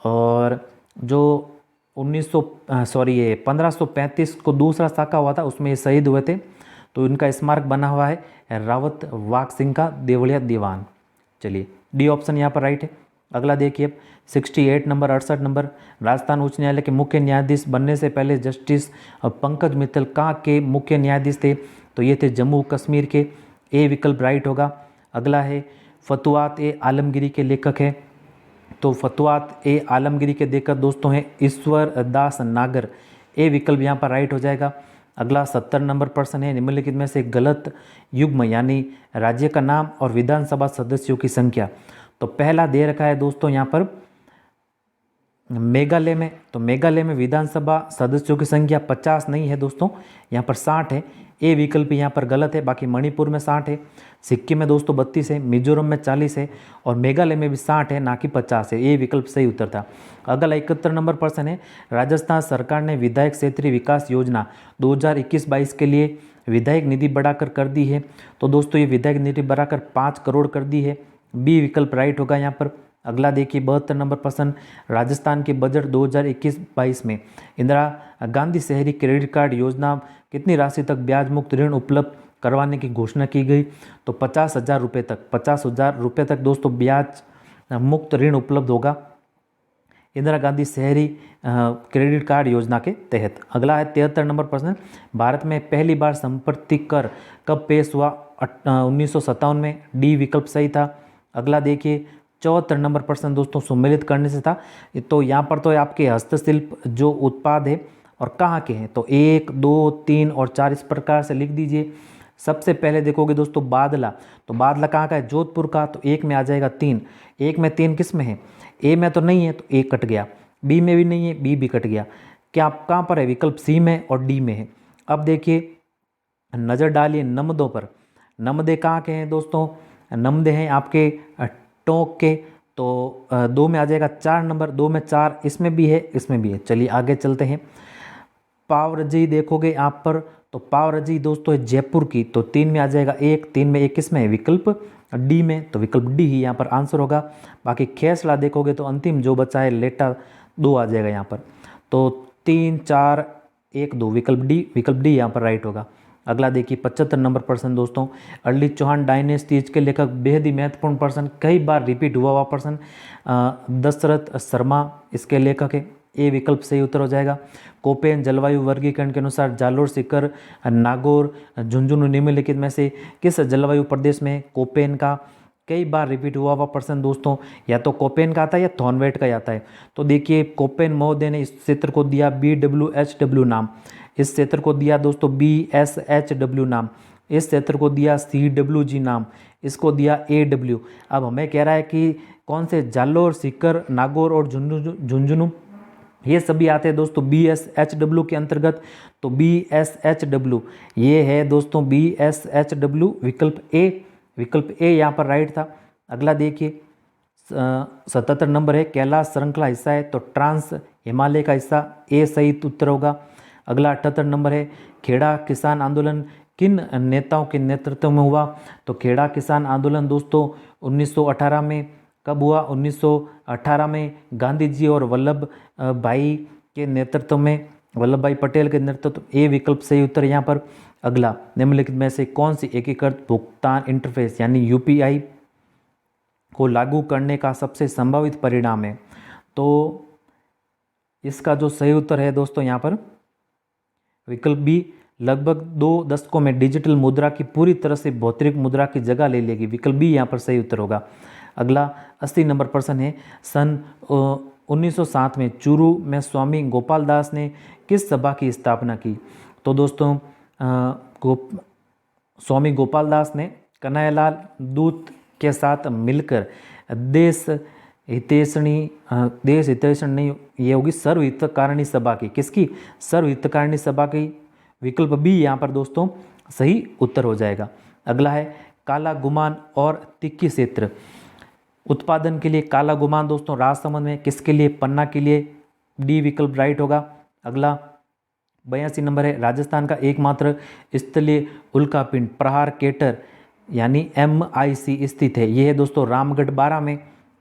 Speaker 1: और जो 1535 को दूसरा साका हुआ था उसमें ये शहीद हुए थे। तो इनका स्मारक बना हुआ है रावत वाघ सिंह का देवलिया दीवान। चलिए डी ऑप्शन यहाँ पर राइट है। अगला देखिए अब 68 नंबर 68 नंबर, राजस्थान उच्च न्यायालय के मुख्य न्यायाधीश बनने से पहले जस्टिस पंकज मित्तल कहाँ के मुख्य न्यायाधीश थे? तो ये थे जम्मू कश्मीर के। ए विकल्प राइट होगा। अगला है फतुआत ए आलमगीरी के लेखक है, तो फतुआत ए आलमगीरी के लेखक दोस्तों हैं ईश्वर दास नागर। ए विकल्प यहाँ पर राइट हो जाएगा। अगला 70 नंबर प्रश्न है, निम्नलिखित में से गलत युग्म यानी राज्य का नाम और विधानसभा सदस्यों की संख्या। तो पहला दे रखा है दोस्तों यहाँ पर मेघालय में, तो मेघालय में विधानसभा सदस्यों की संख्या 50 नहीं है दोस्तों, यहाँ पर 60 है। ए विकल्प यहाँ पर गलत है। बाकी मणिपुर में 60 है, सिक्किम में दोस्तों 32 है, मिजोरम में 40 है और मेघालय में भी 60 है, ना कि 50 है। ए विकल्प सही उत्तर था। अगला 71 नंबर प्रश्न है, राजस्थान सरकार ने विधायक क्षेत्रीय विकास योजना 2021-22 के लिए विधायक निधि बढ़ाकर कर दी है। तो दोस्तों ये विधायक निधि बढ़ाकर 5 करोड़ कर दी है। बी विकल्प राइट होगा यहाँ पर। अगला देखिए 72 नंबर प्रश्न, राजस्थान के बजट 2021-22 में इंदिरा गांधी शहरी क्रेडिट कार्ड योजना कितनी राशि तक ब्याज मुक्त ऋण उपलब्ध करवाने की घोषणा की गई? तो 50,000 रुपये तक, 50,000 रुपये तक दोस्तों ब्याज मुक्त ऋण उपलब्ध होगा इंदिरा गांधी शहरी क्रेडिट कार्ड योजना के तहत। अगला है 73 नंबर प्रश्न, भारत में पहली बार संपत्ति कर कब पेश हुआ? 1957 में। डी विकल्प सही था। अगला देखिए 74 नंबर प्रश्न दोस्तों सम्मिलित करने से था। तो यहाँ पर तो आपके हस्तशिल्प जो उत्पाद है और कहाँ के हैं, तो 1, 2, 3 और 4 इस प्रकार से लिख दीजिए। सबसे पहले देखोगे दोस्तों बादला, तो बादला कहाँ का है? जोधपुर का, तो एक में आ जाएगा 3। एक में 3 किस में है? ए में तो नहीं है, तो ए कट गया। बी में भी नहीं है, बी भी कट गया। क्या कहाँ पर है? विकल्प सी में और डी में है। अब देखिए नज़र डालिए नमदों पर। नमदे कहाँ के हैं दोस्तों? नमदे हैं आपके टोंक के, तो 2 में आ जाएगा 4 नंबर, 2 में 4, इसमें भी है, इसमें भी है। चलिए आगे चलते हैं। पावरजी देखोगे आप पर, तो पावरजी दोस्तों है जयपुर की, तो 3 में आ जाएगा 1, 3 में 1 किसमें है? विकल्प डी में, तो विकल्प डी ही यहाँ पर आंसर होगा। बाकी खेसला देखोगे तो अंतिम जो बचा है लेटा 2 आ जाएगा यहाँ पर, तो 3, 4, 1, 2 विकल्प डी यहाँ पर राइट होगा। अगला देखिए 75 नंबर प्रश्न दोस्तों, अर्ली चौहान डायनेस्टी के लेखक बेहद ही महत्वपूर्ण प्रश्न, कई बार रिपीट हुआ प्रश्न, दशरथ शर्मा इसके लेखक है। ए विकल्प सही उत्तर हो जाएगा। कोपेन जलवायु वर्गीकरण के अनुसार जालोर, सीकर, नागौर, झुंझुनू निम्नलिखित में से किस जलवायु प्रदेश में? कोपेन का। कई बार रिपीट हुआ प्रश्न दोस्तों, या तो कोपेन का आता है या थॉर्नवेट का आता है। तो देखिए कोपेन महोदय ने इस क्षेत्र को दिया BWHW नाम, इस क्षेत्र को दिया दोस्तों BSHW नाम, इस क्षेत्र को दिया CWG नाम, इसको दिया AW। अब हमें कह रहा है कि कौन से? जालोर, सीकर, नागौर और झुंझुनू ये सभी आते हैं दोस्तों BSHW के अंतर्गत। तो BSHW ये है दोस्तों BSHW, विकल्प ए यहाँ पर राइट था। अगला देखिए 77 नंबर है, कैलाश श्रृंखला हिस्सा है, तो ट्रांस हिमालय का हिस्सा, ए सही उत्तर होगा। अगला 78 नंबर है, खेड़ा किसान आंदोलन किन नेताओं के नेतृत्व में हुआ? तो खेड़ा किसान आंदोलन दोस्तों 1918 में कब हुआ? 1918 में गांधी जी और वल्लभ भाई के नेतृत्व में, वल्लभ भाई पटेल के नेतृत्व। ए विकल्प सही उत्तर यहाँ पर। अगला निम्नलिखित में से कौन सी एकीकृत भुगतान इंटरफेस यानी UPI को लागू करने का सबसे संभावित परिणाम है? तो इसका जो सही उत्तर है दोस्तों यहाँ पर विकल्प बी, लगभग 2 दशकों में डिजिटल मुद्रा की पूरी तरह से भौतिक मुद्रा की जगह ले लेगी। विकल्प बी यहाँ पर सही उत्तर होगा। अगला 80 नंबर प्रश्न है, सन 1907 में चूरू में स्वामी गोपाल दास ने किस सभा की स्थापना की? तो दोस्तों स्वामी गोपाल दास ने कन्हैयालाल दूत के साथ मिलकर देश हितैषणी नहीं, ये होगी सर्वहितकारिणी सभा की। किसकी? सर्वहितकारिणी सभा की। विकल्प बी यहाँ पर दोस्तों सही उत्तर हो जाएगा। अगला है काला गुमान और तिक्की क्षेत्र उत्पादन के लिए काला गुमान दोस्तों राजसमंद में, किसके लिए? पन्ना के लिए। डी विकल्प राइट होगा। अगला 82 नंबर है, राजस्थान का एकमात्र स्थलीय उल्कापिंड प्रहार केटर यानी MIC स्थित है, यह है दोस्तों रामगढ़ 12 में।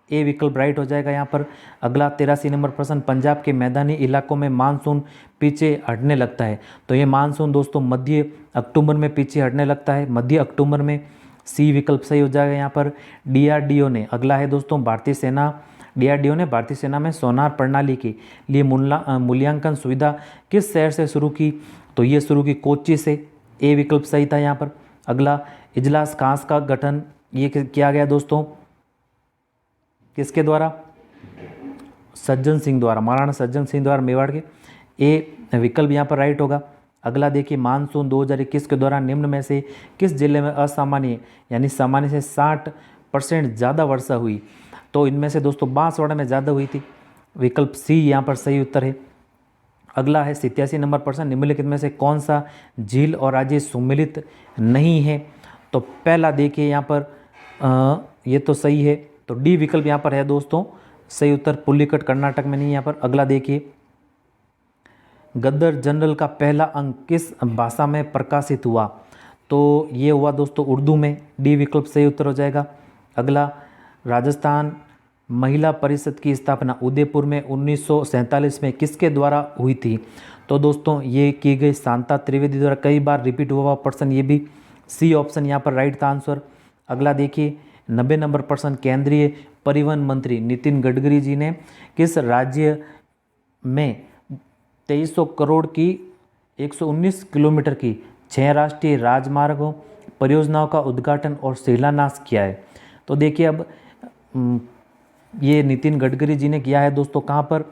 Speaker 1: ए विकल्प राइट हो जाएगा यहाँ पर। अगला 83 नंबर प्रश्न, पंजाब के मैदानी इलाकों में मानसून पीछे हटने लगता है, तो ये मानसून दोस्तों मध्य अक्टूबर में पीछे हटने लगता है, मध्य अक्टूबर में। सी विकल्प सही हो जाएगा यहाँ पर। DRDO ने, अगला है दोस्तों भारतीय सेना डीआरडीओ ने भारतीय सेना में सोनार प्रणाली के लिए मूल्यांकन सुविधा किस शहर से शुरू की? तो ये शुरू की कोच्चि से। ए विकल्प सही था यहाँ पर। अगला, इजलास खास का गठन ये किया गया दोस्तों किसके द्वारा? सज्जन सिंह द्वारा, महाराणा सज्जन सिंह द्वारा मेवाड़ के। ए विकल्प यहाँ पर राइट होगा। अगला देखिए, मानसून 2021 के दौरान निम्न में से किस जिले में असामान्य यानी सामान्य से 60% ज़्यादा वर्षा हुई? तो इनमें से दोस्तों बांसवाड़ा में ज़्यादा हुई थी। विकल्प सी यहाँ पर सही उत्तर है। अगला है 87 नंबर प्रश्न, निम्नलिखित में से कौन सा झील और राज्य सम्मिलित नहीं है? तो पहला देखिए यहाँ पर ये तो सही है, तो डी विकल्प यहाँ पर है दोस्तों सही उत्तर। पुलिकट कर्नाटक में नहीं यहाँ पर। अगला देखिए, गदर जनरल का पहला अंक किस भाषा में प्रकाशित हुआ? तो ये हुआ दोस्तों उर्दू में। डी विकल्प सही उत्तर हो जाएगा। अगला, राजस्थान महिला परिषद की स्थापना उदयपुर में 1947 में किसके द्वारा हुई थी? तो दोस्तों ये की गई शांता त्रिवेदी द्वारा। कई बार रिपीट हुआ प्रश्न ये भी। सी ऑप्शन यहाँ पर राइट था आंसर। अगला देखिए, 90 नंबर प्रश्न, केंद्रीय परिवहन मंत्री नितिन गडकरी जी ने किस राज्य में 2300 करोड़ की 119 किलोमीटर की 6 राष्ट्रीय राजमार्गों परियोजनाओं का उद्घाटन और शिलान्यास किया है? तो देखिए अब ये नितिन गडकरी जी ने किया है दोस्तों कहाँ पर?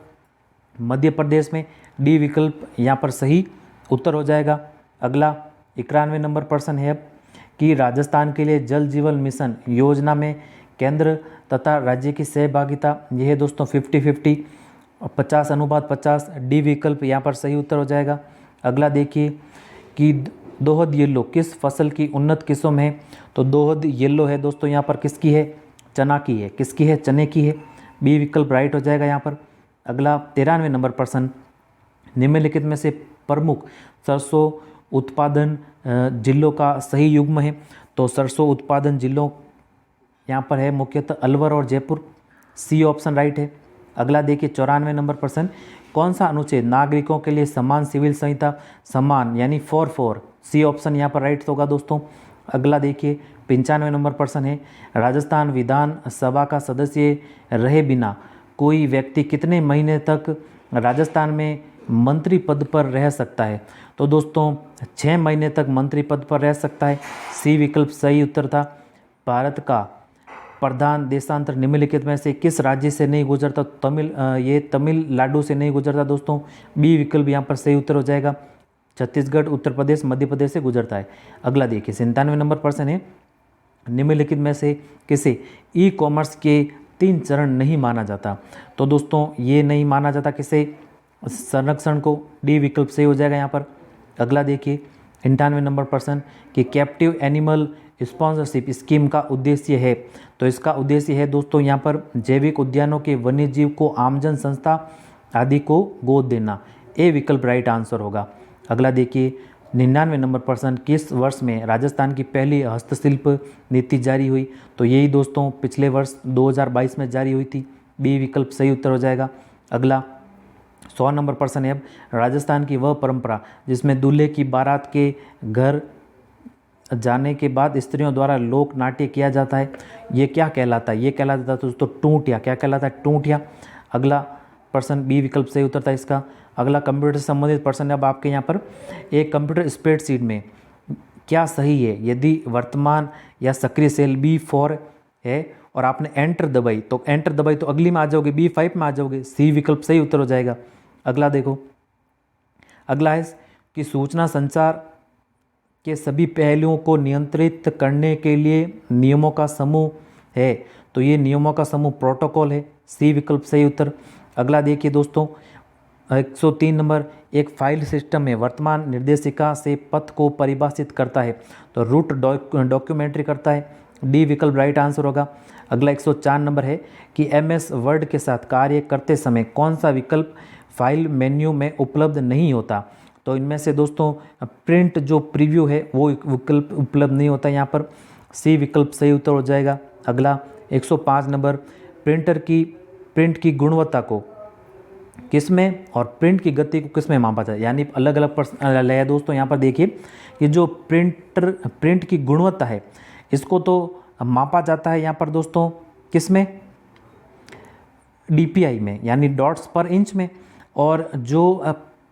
Speaker 1: मध्य प्रदेश में। डी विकल्प यहाँ पर सही उत्तर हो जाएगा। अगला 91 नंबर प्रश्न है कि राजस्थान के लिए जल जीवन मिशन योजना में केंद्र तथा राज्य की सहभागिता यह है दोस्तों 50-50, 50/50। डी विकल्प यहाँ पर सही उत्तर हो जाएगा। अगला देखिए कि दोहद येलो किस फसल की उन्नत किस्म है? तो दोहद येलो है दोस्तों यहाँ पर किसकी है? चना की है। किसकी है? चने की है। बी विकल्प राइट हो जाएगा यहाँ पर। अगला 93 नंबर प्रश्न, निम्नलिखित में से प्रमुख सरसों उत्पादन जिलों का सही युग्म है? तो सरसों उत्पादन जिलों यहाँ पर है मुख्यतः अलवर और जयपुर। सी ऑप्शन राइट है। अगला देखिए 94 नंबर प्रश्न, कौन सा अनुच्छेद नागरिकों के लिए समान सिविल संहिता समान यानी 4 सी ऑप्शन यहाँ पर राइट होगा दोस्तों। अगला देखिए 95 नंबर प्रश्न है, राजस्थान विधान सभा का सदस्य रहे बिना कोई व्यक्ति कितने महीने तक राजस्थान में मंत्री पद पर रह सकता है? तो दोस्तों 6 महीने तक मंत्री पद पर रह सकता है। सी विकल्प सही उत्तर था। भारत का प्रधान देशांतर निम्नलिखित में से किस राज्य से नहीं गुजरता? तमिलनाडु से नहीं गुजरता दोस्तों। बी विकल्प यहाँ पर सही उत्तर हो जाएगा। छत्तीसगढ़, उत्तर प्रदेश, मध्य प्रदेश से गुजरता है। अगला देखिए 97 नंबर प्रश्न है, निम्नलिखित में से किसे ई कॉमर्स के 3 चरण नहीं माना जाता? तो दोस्तों ये नहीं माना जाता किसे? संरक्षण को। डी विकल्प सही हो जाएगा यहाँ पर। अगला देखिए 98 नंबर प्रश्न कि कैप्टिव एनिमल स्पॉन्सरशिप स्कीम का उद्देश्य है? तो इसका उद्देश्य है दोस्तों यहाँ पर जैविक उद्यानों के वन्य जीव को आमजन संस्था आदि को गोद देना। ए विकल्प राइट आंसर होगा। अगला देखिए 99 नंबर प्रश्न, किस वर्ष में राजस्थान की पहली हस्तशिल्प नीति जारी हुई? तो यही दोस्तों पिछले वर्ष 2022 में जारी हुई थी। बी विकल्प सही उत्तर हो जाएगा। अगला 100 नंबर प्रश्न है, राजस्थान की वह परंपरा जिसमें दूल्हे की बारात के घर जाने के बाद स्त्रियों द्वारा लोक नाट्य किया जाता है, ये क्या कहलाता है? ये कहलाता है दोस्तों टूंटिया। क्या कहलाता है? टूंटिया। अगला प्रश्न बी विकल्प सही उत्तर था इसका। अगला कंप्यूटर से संबंधित प्रश्न अब आपके यहाँ पर, एक कंप्यूटर स्प्रेडशीट में क्या सही है यदि वर्तमान या सक्रिय सेल B4 है और आपने एंटर दबाई तो अगली में आ जाओगे, B5 में आ जाओगे। सी विकल्प सही उत्तर हो जाएगा। अगला देखो, अगला है कि सूचना संचार के सभी पहलुओं को नियंत्रित करने के लिए नियमों का समूह है, तो ये नियमों का समूह प्रोटोकॉल है। सी विकल्प सही उत्तर। अगला देखिए दोस्तों 103 नंबर, एक फाइल सिस्टम में वर्तमान निर्देशिका से पथ को परिभाषित करता है, तो रूट डॉक्यूमेंट्री करता है। डी विकल्प राइट आंसर होगा। अगला 104 नंबर है कि MS वर्ड के साथ कार्य करते समय कौन सा विकल्प फाइल मेन्यू में उपलब्ध नहीं होता? तो इनमें से दोस्तों प्रिंट जो प्रीव्यू है वो विकल्प उपलब्ध नहीं होता यहाँ पर। सी विकल्प सही उत्तर हो जाएगा। अगला 105 नंबर, प्रिंट की गुणवत्ता को किसमें और प्रिंट की गति को किसमें मापा जाए? यानी अलग अलग प्रश्न है दोस्तों। यहाँ पर देखिए कि जो प्रिंट की गुणवत्ता है इसको तो मापा जाता है यहाँ पर दोस्तों किसमें? DPI में यानी डॉट्स पर इंच में, और जो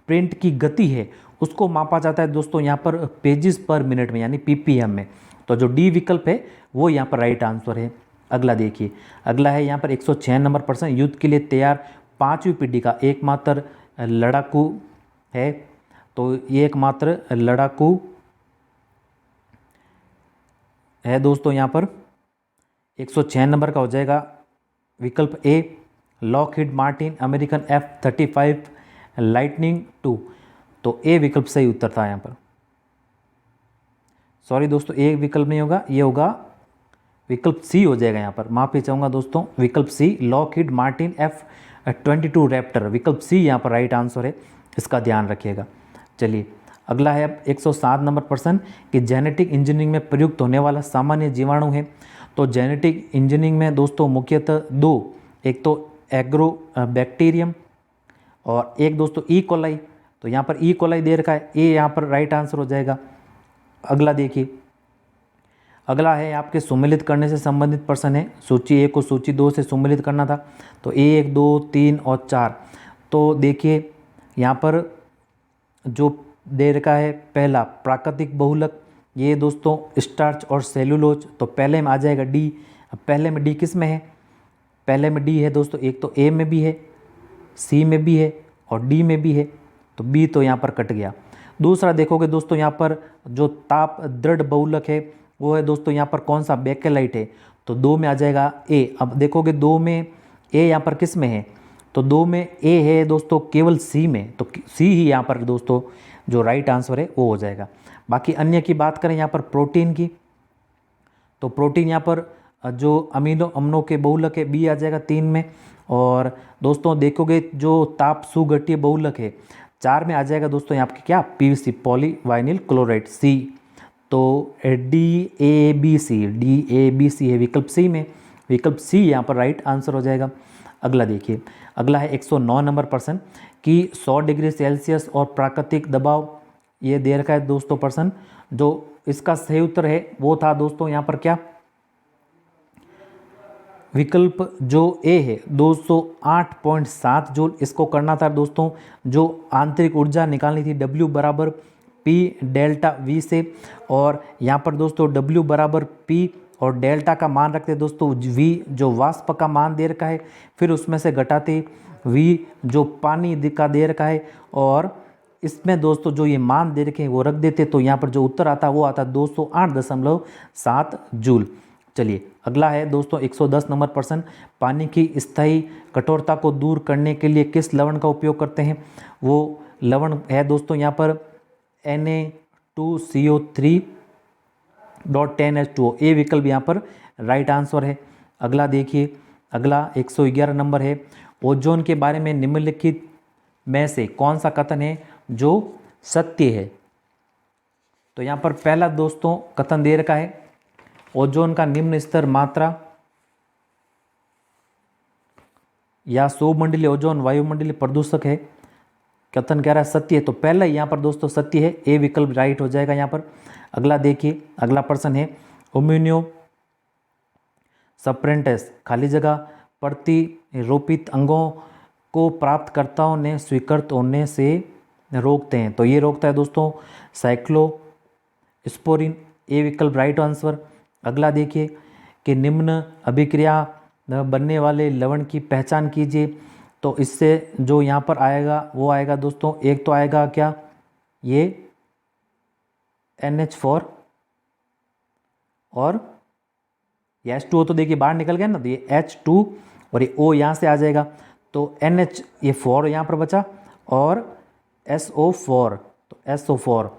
Speaker 1: प्रिंट की गति है उसको मापा जाता है दोस्तों यहाँ पर पेजेस पर मिनट में यानी PPM में। तो जो डी विकल्प है वो यहाँ पर राइट आंसर है। अगला देखिए, अगला है यहाँ पर 106 नंबर प्रश्न, युद्ध के लिए तैयार 5वीं पीढ़ी का एकमात्र लड़ाकू है। तो ये एकमात्र लड़ाकू है दोस्तों यहाँ पर 106 नंबर का हो जाएगा विकल्प A, Lockheed Martin American F-35 Lightning 2। तो ए विकल्प सही उत्तर था यहाँ पर। सॉरी दोस्तों, ए विकल्प नहीं होगा, ये होगा विकल्प सी हो जाएगा यहाँ पर, माफ़ी चाहूँगा दोस्तों, विकल्प सी लॉकहीड मार्टिन F-22 रैप्टर, विकल्प सी यहाँ पर राइट आंसर है, इसका ध्यान रखिएगा। चलिए अगला है अब 107 नंबर प्रश्न कि जेनेटिक इंजीनियरिंग में प्रयुक्त होने वाला सामान्य जीवाणु है। तो जेनेटिक इंजीनियरिंग में दोस्तों मुख्यतः दो, एक तो एग्रो बैक्टीरियम और एक दोस्तों ई कोलाई। तो यहाँ पर ई कोलाई दे रखा है, ए यहाँ पर राइट आंसर हो जाएगा। अगला देखिए, अगला है आपके सुमेलित करने से संबंधित प्रश्न है। सूची 1 को सूची 2 से सुमेलित करना था। तो 1, 2, 3 और 4। तो देखिए यहाँ पर जो दे रखा है पहला प्राकृतिक बहुलक, ये दोस्तों स्टार्च और सेलुलोज। तो पहले में आ जाएगा डी। अब पहले में डी किस में है? पहले में डी है दोस्तों, एक तो ए में भी है, सी में भी है और डी में भी है। तो बी तो यहाँ पर कट गया। दूसरा देखोगे दोस्तों यहाँ पर जो ताप दृढ़ बहुलक है वो है दोस्तों यहाँ पर कौन सा? बेकेलाइट है। तो 2 में आ जाएगा ए। अब देखोगे 2 में ए यहाँ पर किस में है? तो 2 में ए है दोस्तों केवल सी में। तो सी ही यहाँ पर दोस्तों जो राइट आंसर है वो हो जाएगा। बाकी अन्य की बात करें यहाँ पर प्रोटीन की, तो प्रोटीन यहाँ पर जो अमीनो के बहुलक है बी आ जाएगा 3 में। और दोस्तों देखोगे जो ताप सुघटीय बहुलक है 4 में आ जाएगा दोस्तों यहाँ पे क्या? PVC polyvinyl chloride C. तो DABC है विकल्प सी में, विकल्प सी यहाँ पर राइट आंसर हो जाएगा। अगला देखिए, अगला है 109 नंबर प्रश्न कि 100 डिग्री सेल्सियस और प्राकृतिक दबाव, ये दे रखा है दोस्तों प्रश्न। जो इसका सही उत्तर है वो था दोस्तों यहाँ पर क्या? विकल्प जो ए है 208.7 जूल। इसको करना था दोस्तों जो आंतरिक ऊर्जा निकालनी थी W बराबर P डेल्टा V से, और यहाँ पर दोस्तों W बराबर P और डेल्टा का मान रखते दोस्तों V जो वाष्प का मान दे रखा है, फिर उसमें से घटाते V जो पानी का दे रखा है, और इसमें दोस्तों जो ये मान दे रखे हैं वो रख देते। तो यहाँ पर जो उत्तर आता वो आता 208.7 जूल। चलिए अगला है दोस्तों 110 नंबर प्रश्न, पानी की स्थायी कठोरता को दूर करने के लिए किस लवण का उपयोग करते हैं? वो लवण है दोस्तों यहाँ पर Na2CO3.10H2O। ए विकल्प यहाँ पर राइट आंसर है। अगला देखिए, अगला 111 नंबर है, ओजोन के बारे में निम्नलिखित में से कौन सा कथन है जो सत्य है? तो यहाँ पर पहला दोस्तों कथन दे रखा है ओजोन का निम्न स्तर मात्रा या सौमंडलीय ओजोन वायुमंडलीय प्रदूषक है। कथन कह रहा है सत्य है, तो पहला यहाँ पर दोस्तों सत्य है, ए विकल्प राइट हो जाएगा यहाँ पर। अगला देखिए, अगला प्रश्न है इम्यूनो सप्रेंटेस खाली जगह प्रतिरोपित अंगों को प्राप्तकर्ताओं ने स्वीकृत होने से रोकते हैं। तो ये रोकता है दोस्तों साइक्लोस्पोरिन, ए विकल्प राइट आंसर। अगला देखिए कि निम्न अभिक्रिया बनने वाले लवण की पहचान कीजिए। तो इससे जो यहाँ पर आएगा वो आएगा दोस्तों, एक तो आएगा क्या? ये NH4 और ये H2O तो देखिए बाहर निकल गया ना, तो ये H2 और ये O यहाँ से आ जाएगा। तो NH ये 4 यहाँ पर बचा और SO4, तो SO4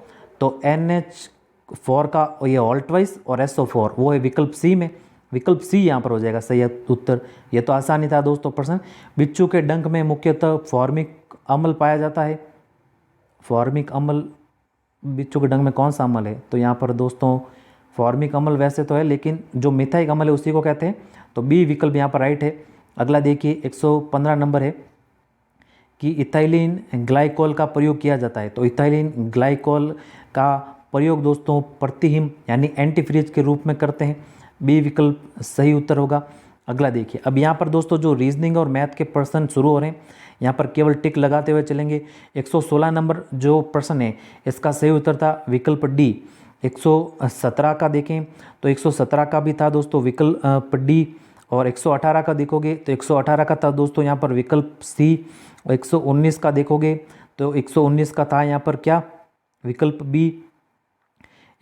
Speaker 1: तो NH4 का ये ऑल्ट वाइज और SO4 वो है विकल्प सी में, विकल्प सी यहाँ पर हो जाएगा सही उत्तर। ये तो आसानी था दोस्तों प्रश्न। बिच्छू के डंक में मुख्यतः फॉर्मिक अम्ल पाया जाता है। फॉर्मिक अम्ल बिच्छू के डंक में कौन सा अम्ल है? तो यहाँ पर दोस्तों फॉर्मिक अम्ल वैसे तो है, लेकिन जो मिथाइक अम्ल है उसी को कहते हैं। तो बी विकल्प यहाँ पर राइट है। अगला देखिए 115 नंबर है कि इथाइलिन ग्लाइकोल का प्रयोग किया जाता है। तो इथाइलिन ग्लाइकोल का प्रयोग दोस्तों प्रतिहिम यानी एंटीफ्रीज के रूप में करते हैं। बी विकल्प सही उत्तर होगा। अगला देखिए, अब यहाँ पर दोस्तों जो रीजनिंग और मैथ के प्रश्न शुरू हो रहे हैं, यहाँ पर केवल टिक लगाते हुए चलेंगे। 116 नंबर जो प्रश्न है इसका सही उत्तर था विकल्प डी। 117 का देखें तो 117 का भी था दोस्तों विकल्प डी, और 118 का देखोगे तो 118 का था दोस्तों यहाँ पर विकल्प सी, और 119 का देखोगे तो 119 का था यहाँ पर क्या, विकल्प बी।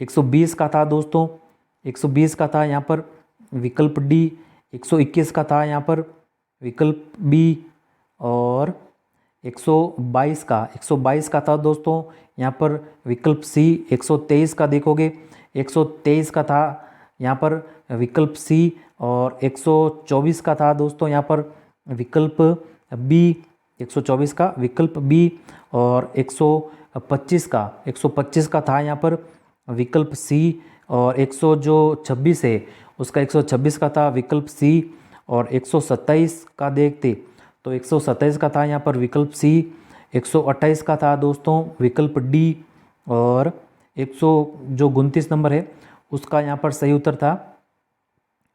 Speaker 1: 120 का था दोस्तों, 120 का था यहाँ पर विकल्प डी। 121 का था यहाँ पर विकल्प बी, और 122 का था दोस्तों यहाँ पर विकल्प सी। 123 का देखोगे, 123 का था यहाँ पर विकल्प सी, और 124 का था दोस्तों यहाँ पर विकल्प बी। 124 का विकल्प बी, और 125 का था यहाँ पर विकल्प सी, और 126 है उसका 126 का था विकल्प सी, और 127 का देखते तो 127 का था यहाँ पर विकल्प सी। 128 का था दोस्तों विकल्प डी, और 129 नंबर है उसका यहाँ पर सही उत्तर था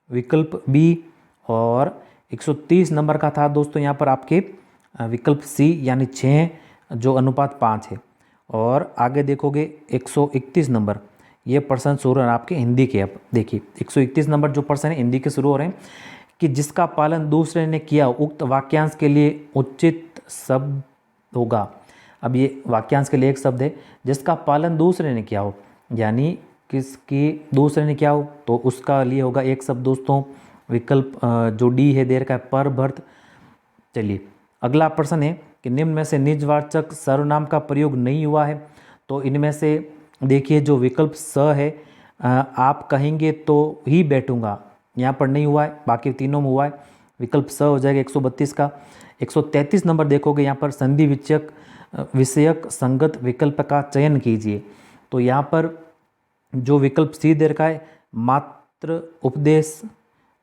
Speaker 1: विकल्प बी, और 130 नंबर का था दोस्तों यहाँ पर आपके विकल्प सी, यानी 6 जो अनुपात 5 है। और आगे देखोगे 131 नंबर, ये प्रश्न शुरू हो रहे हैं आपके हिंदी के। अब देखिए 131 नंबर जो प्रश्न है हिंदी के शुरू हो रहे हैं कि जिसका पालन दूसरे ने किया उक्त वाक्यांश के लिए उचित शब्द होगा। अब ये वाक्यांश के लिए एक शब्द है, जिसका पालन दूसरे ने किया हो, यानी किसकी दूसरे ने किया हो तो उसका लिए होगा एक शब्द दोस्तों विकल्प जो डी है दे रखा है पर भर्त। चलिए अगला प्रश्न है कि निम्न में से निजवाचक सर्वनाम का प्रयोग नहीं हुआ है, तो इनमें से देखिए जो विकल्प स है आप कहेंगे तो ही बैठूंगा, यहाँ पर नहीं हुआ है, बाकी तीनों में हुआ है। विकल्प स हो जाएगा 132 का। 133 नंबर देखोगे यहाँ पर संधि विषयक संगत विकल्प का चयन कीजिए, तो यहाँ पर जो विकल्प सी दे रखा है मात्र उपदेश,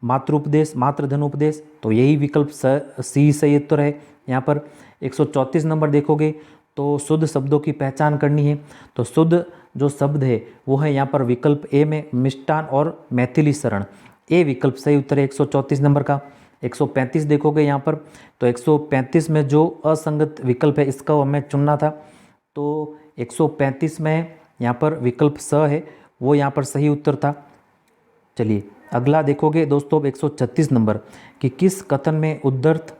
Speaker 1: मात्र धन उपदेश, तो यही विकल्प सी सही उत्तर है यहाँ पर। 134 नंबर देखोगे तो शुद्ध शब्दों की पहचान करनी है, तो शुद्ध जो शब्द है वो है यहाँ पर विकल्प ए में मिष्टान और मैथिली शरण, ए विकल्प सही उत्तर है 134 नंबर का। 135 देखोगे यहाँ पर तो 135 में जो असंगत विकल्प है इसका हमें चुनना था, तो 135 में यहाँ पर विकल्प स है वो यहाँ पर सही उत्तर था। चलिए अगला देखोगे दोस्तों 136 नंबर कि किस कथन में उद्धृत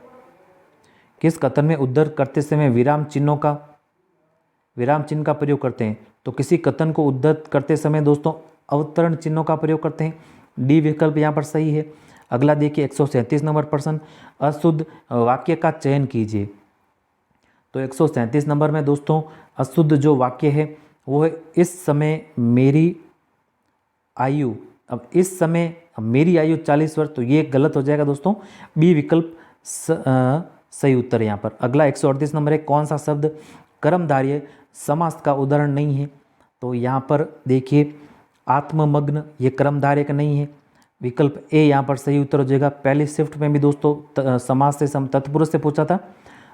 Speaker 1: करते समय विराम चिन्ह का प्रयोग करते हैं, तो किसी कथन को उद्धृत करते समय दोस्तों अवतरण चिन्हों का प्रयोग करते हैं, डी विकल्प यहाँ पर सही है। अगला देखिए 137 नंबर प्रश्न, अशुद्ध वाक्य का चयन कीजिए, तो 137 नंबर में दोस्तों अशुद्ध जो वाक्य है वो है इस समय मेरी आयु, अब इस समय मेरी आयु 40 वर्ष, तो ये गलत हो जाएगा दोस्तों, बी विकल्प सही उत्तर है यहाँ पर। अगला 138 नंबर है कौन सा शब्द कर्मधारय समास का उदाहरण नहीं है, तो यहाँ पर देखिए आत्ममग्न ये कर्मधारय का नहीं है, विकल्प ए यहाँ पर सही उत्तर हो जाएगा। पहली शिफ्ट में भी दोस्तों समास से तत्पुरुष से पूछा था,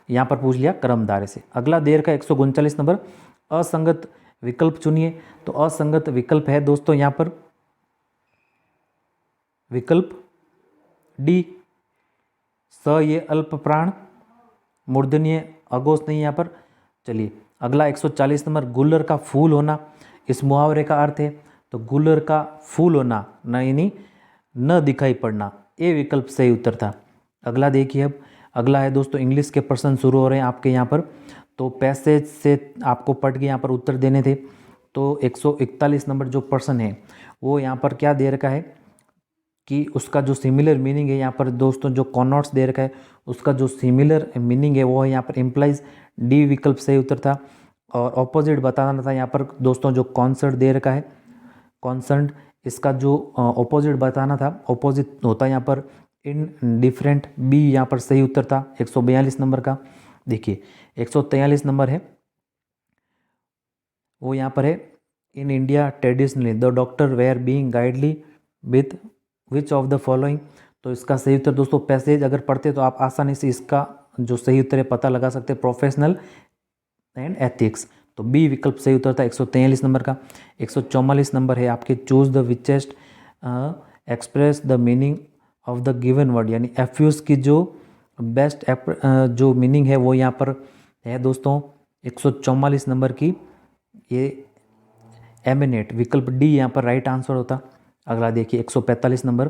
Speaker 1: यहाँ पर पूछ लिया कर्मधारय से। अगला देर का 139 नंबर असंगत विकल्प चुनिए, तो असंगत विकल्प है दोस्तों यहाँ पर विकल्प डी, स ये अल्प प्राण मूर्धन्य अघोष नहीं यहाँ पर। चलिए अगला 140 नंबर गुल्लर का फूल होना, इस मुहावरे का अर्थ है, तो गुल्लर का फूल होना न यानी न दिखाई पड़ना, ए विकल्प सही उत्तर था। अगला देखिए अब अगला है दोस्तों इंग्लिश के प्रश्न शुरू हो रहे हैं आपके यहाँ पर, तो पैसेज से आपको पढ़ के यहाँ पर उत्तर देने थे, तो 141 नंबर जो प्रश्न है वो यहाँ पर क्या दे रखा है कि उसका जो सिमिलर मीनिंग है यहाँ पर दोस्तों जो कॉनॉट्स दे रखा है उसका जो सिमिलर मीनिंग है वो है यहाँ पर इम्प्लाइज, डी विकल्प सही उत्तर था। और ऑपोजिट बताना था यहाँ पर दोस्तों जो कॉन्सर्ट दे रखा है कॉन्सर्ट, इसका जो ऑपोजिट बताना था, ऑपोजिट होता है यहाँ पर इन डिफरेंट, बी यहाँ पर सही उत्तर था 142 नंबर का। देखिए 143 नंबर है वो यहाँ पर है in India traditionally the doctor were being guidedly with which of the following, तो इसका सही उत्तर दोस्तों पैसेज अगर पढ़ते तो आप आसानी से इसका जो सही उत्तर है पता लगा सकते हैं, प्रोफेशनल एंड एथिक्स, तो बी विकल्प सही उत्तर था 143 नंबर का। 144 नंबर है आपके choose the which best express the meaning of the given word, यानी एफ्यूज की जो बेस्ट जो मीनिंग है वो यहाँ पर है दोस्तों 144 नंबर की, ये एमिनेट, विकल्प डी यहाँ पर राइट आंसर होता। अगला देखिए 145 नंबर।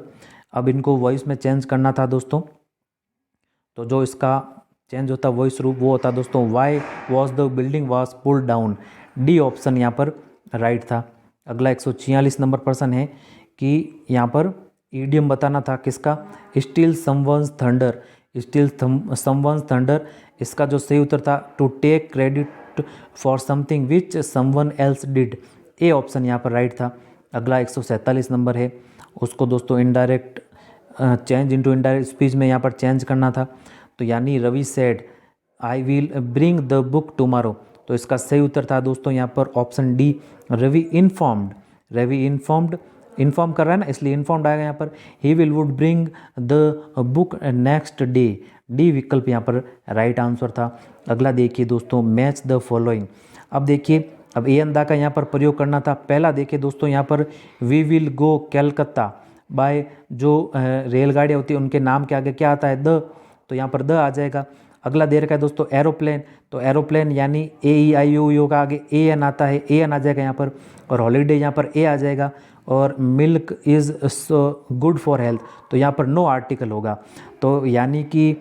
Speaker 1: अब इनको वॉइस में चेंज करना था दोस्तों, तो जो इसका चेंज होता वॉइस रूप वो होता दोस्तों, why was the building was pulled down, D option यहाँ पर राइट था। अगला 146 नंबर प्रश्न है कि यहाँ पर ईडियम बताना था किसका, steal someone's thunder, steal someone's thunder, इसका जो सही उत्तर था to take credit for something which someone else did, A option यहाँ पर राइट था। अगला 147 नंबर है, उसको दोस्तों indirect change into indirect speech में यहाँ पर चेंज करना था, तो यानी Ravi said I will bring the book tomorrow, तो इसका सही उत्तर था दोस्तों यहाँ पर option D, Ravi informed, Ravi inform कर रहा है ना, इसलिए इन्फॉर्म्ड आएगा यहाँ पर। He will would bring the book next day, D विकल्प यहाँ पर राइट आंसर था। अगला देखिए दोस्तों, मैच द फॉलोइंग। अब देखिए, अब ए अंदा का यहाँ पर प्रयोग करना था। पहला देखिए दोस्तों, यहाँ पर we will go Calcutta by, जो रेलगाड़ियाँ होती है उनके नाम के आगे क्या आता है, द, तो यहाँ पर द आ जाएगा। अगला दे रखा है दोस्तों एरोप्लेन, तो एरोप्लेन यानी ए ई आई ओ यू का आगे ए एन आता है, ए एन आ जाएगा यहाँ पर, और हॉलीडे यहाँ पर ए आ जाएगा, और milk is good for health, तो यहाँ पर नो आर्टिकल होगा। तो यानी कि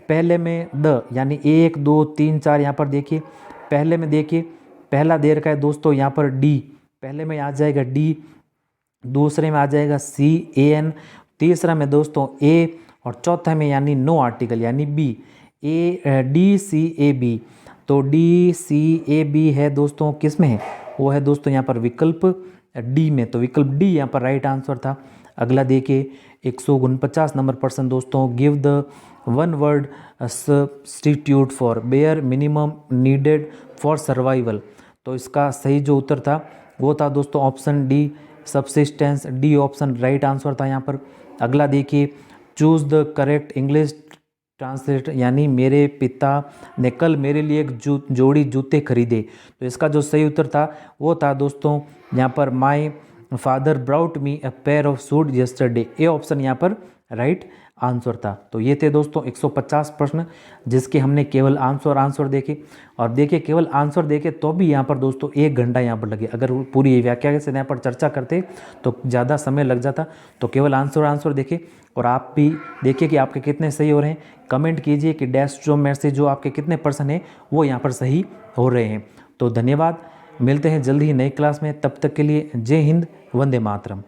Speaker 1: पहले में द, यानी 1 2 3 4, यहाँ पर देखिए पहले में देखिए, पहला दे रखा है दोस्तों यहाँ पर डी, पहले में आ जाएगा डी, दूसरे में आ जाएगा सी ए एन, तीसरा में दोस्तों ए, और चौथा में यानी नो आर्टिकल यानी B, A D C A B, तो डी सी ए बी है दोस्तों किस में है, वो है दोस्तों यहाँ पर विकल्प डी में, तो विकल्प डी यहाँ पर राइट आंसर था। अगला देखिए 149 नंबर प्रश्न दोस्तों, give the one word substitute for bare minimum needed for survival, तो इसका सही जो उत्तर था वो था दोस्तों option D, subsistence, D option right answer था यहाँ पर। अगला देखिए, choose the correct English translate, यानी मेरे पिता ने कल मेरे लिए एक जोड़ी जूते खरीदे, तो इसका जो सही उत्तर था वो था दोस्तों यहाँ पर my father brought me a pair of shoes yesterday, A option यहाँ पर राइट आंसर था। तो ये थे दोस्तों 150 प्रश्न जिसके हमने केवल आंसर देखे, और देखिए केवल आंसर देखे तो भी यहाँ पर दोस्तों 1 घंटा यहाँ पर लगे, अगर पूरी व्याख्या से यहाँ पर चर्चा करते तो ज़्यादा समय लग जाता। तो केवल आंसर देखे, और आप भी देखिए कि आपके कितने सही हो रहे हैं, कमेंट कीजिए कि डैश जो में से जो आपके कितने पर्सन हैं वो यहाँ पर सही हो रहे हैं। तो धन्यवाद, मिलते हैं जल्दी ही नई क्लास में, तब तक के लिए जय हिंद, वंदे मातरम।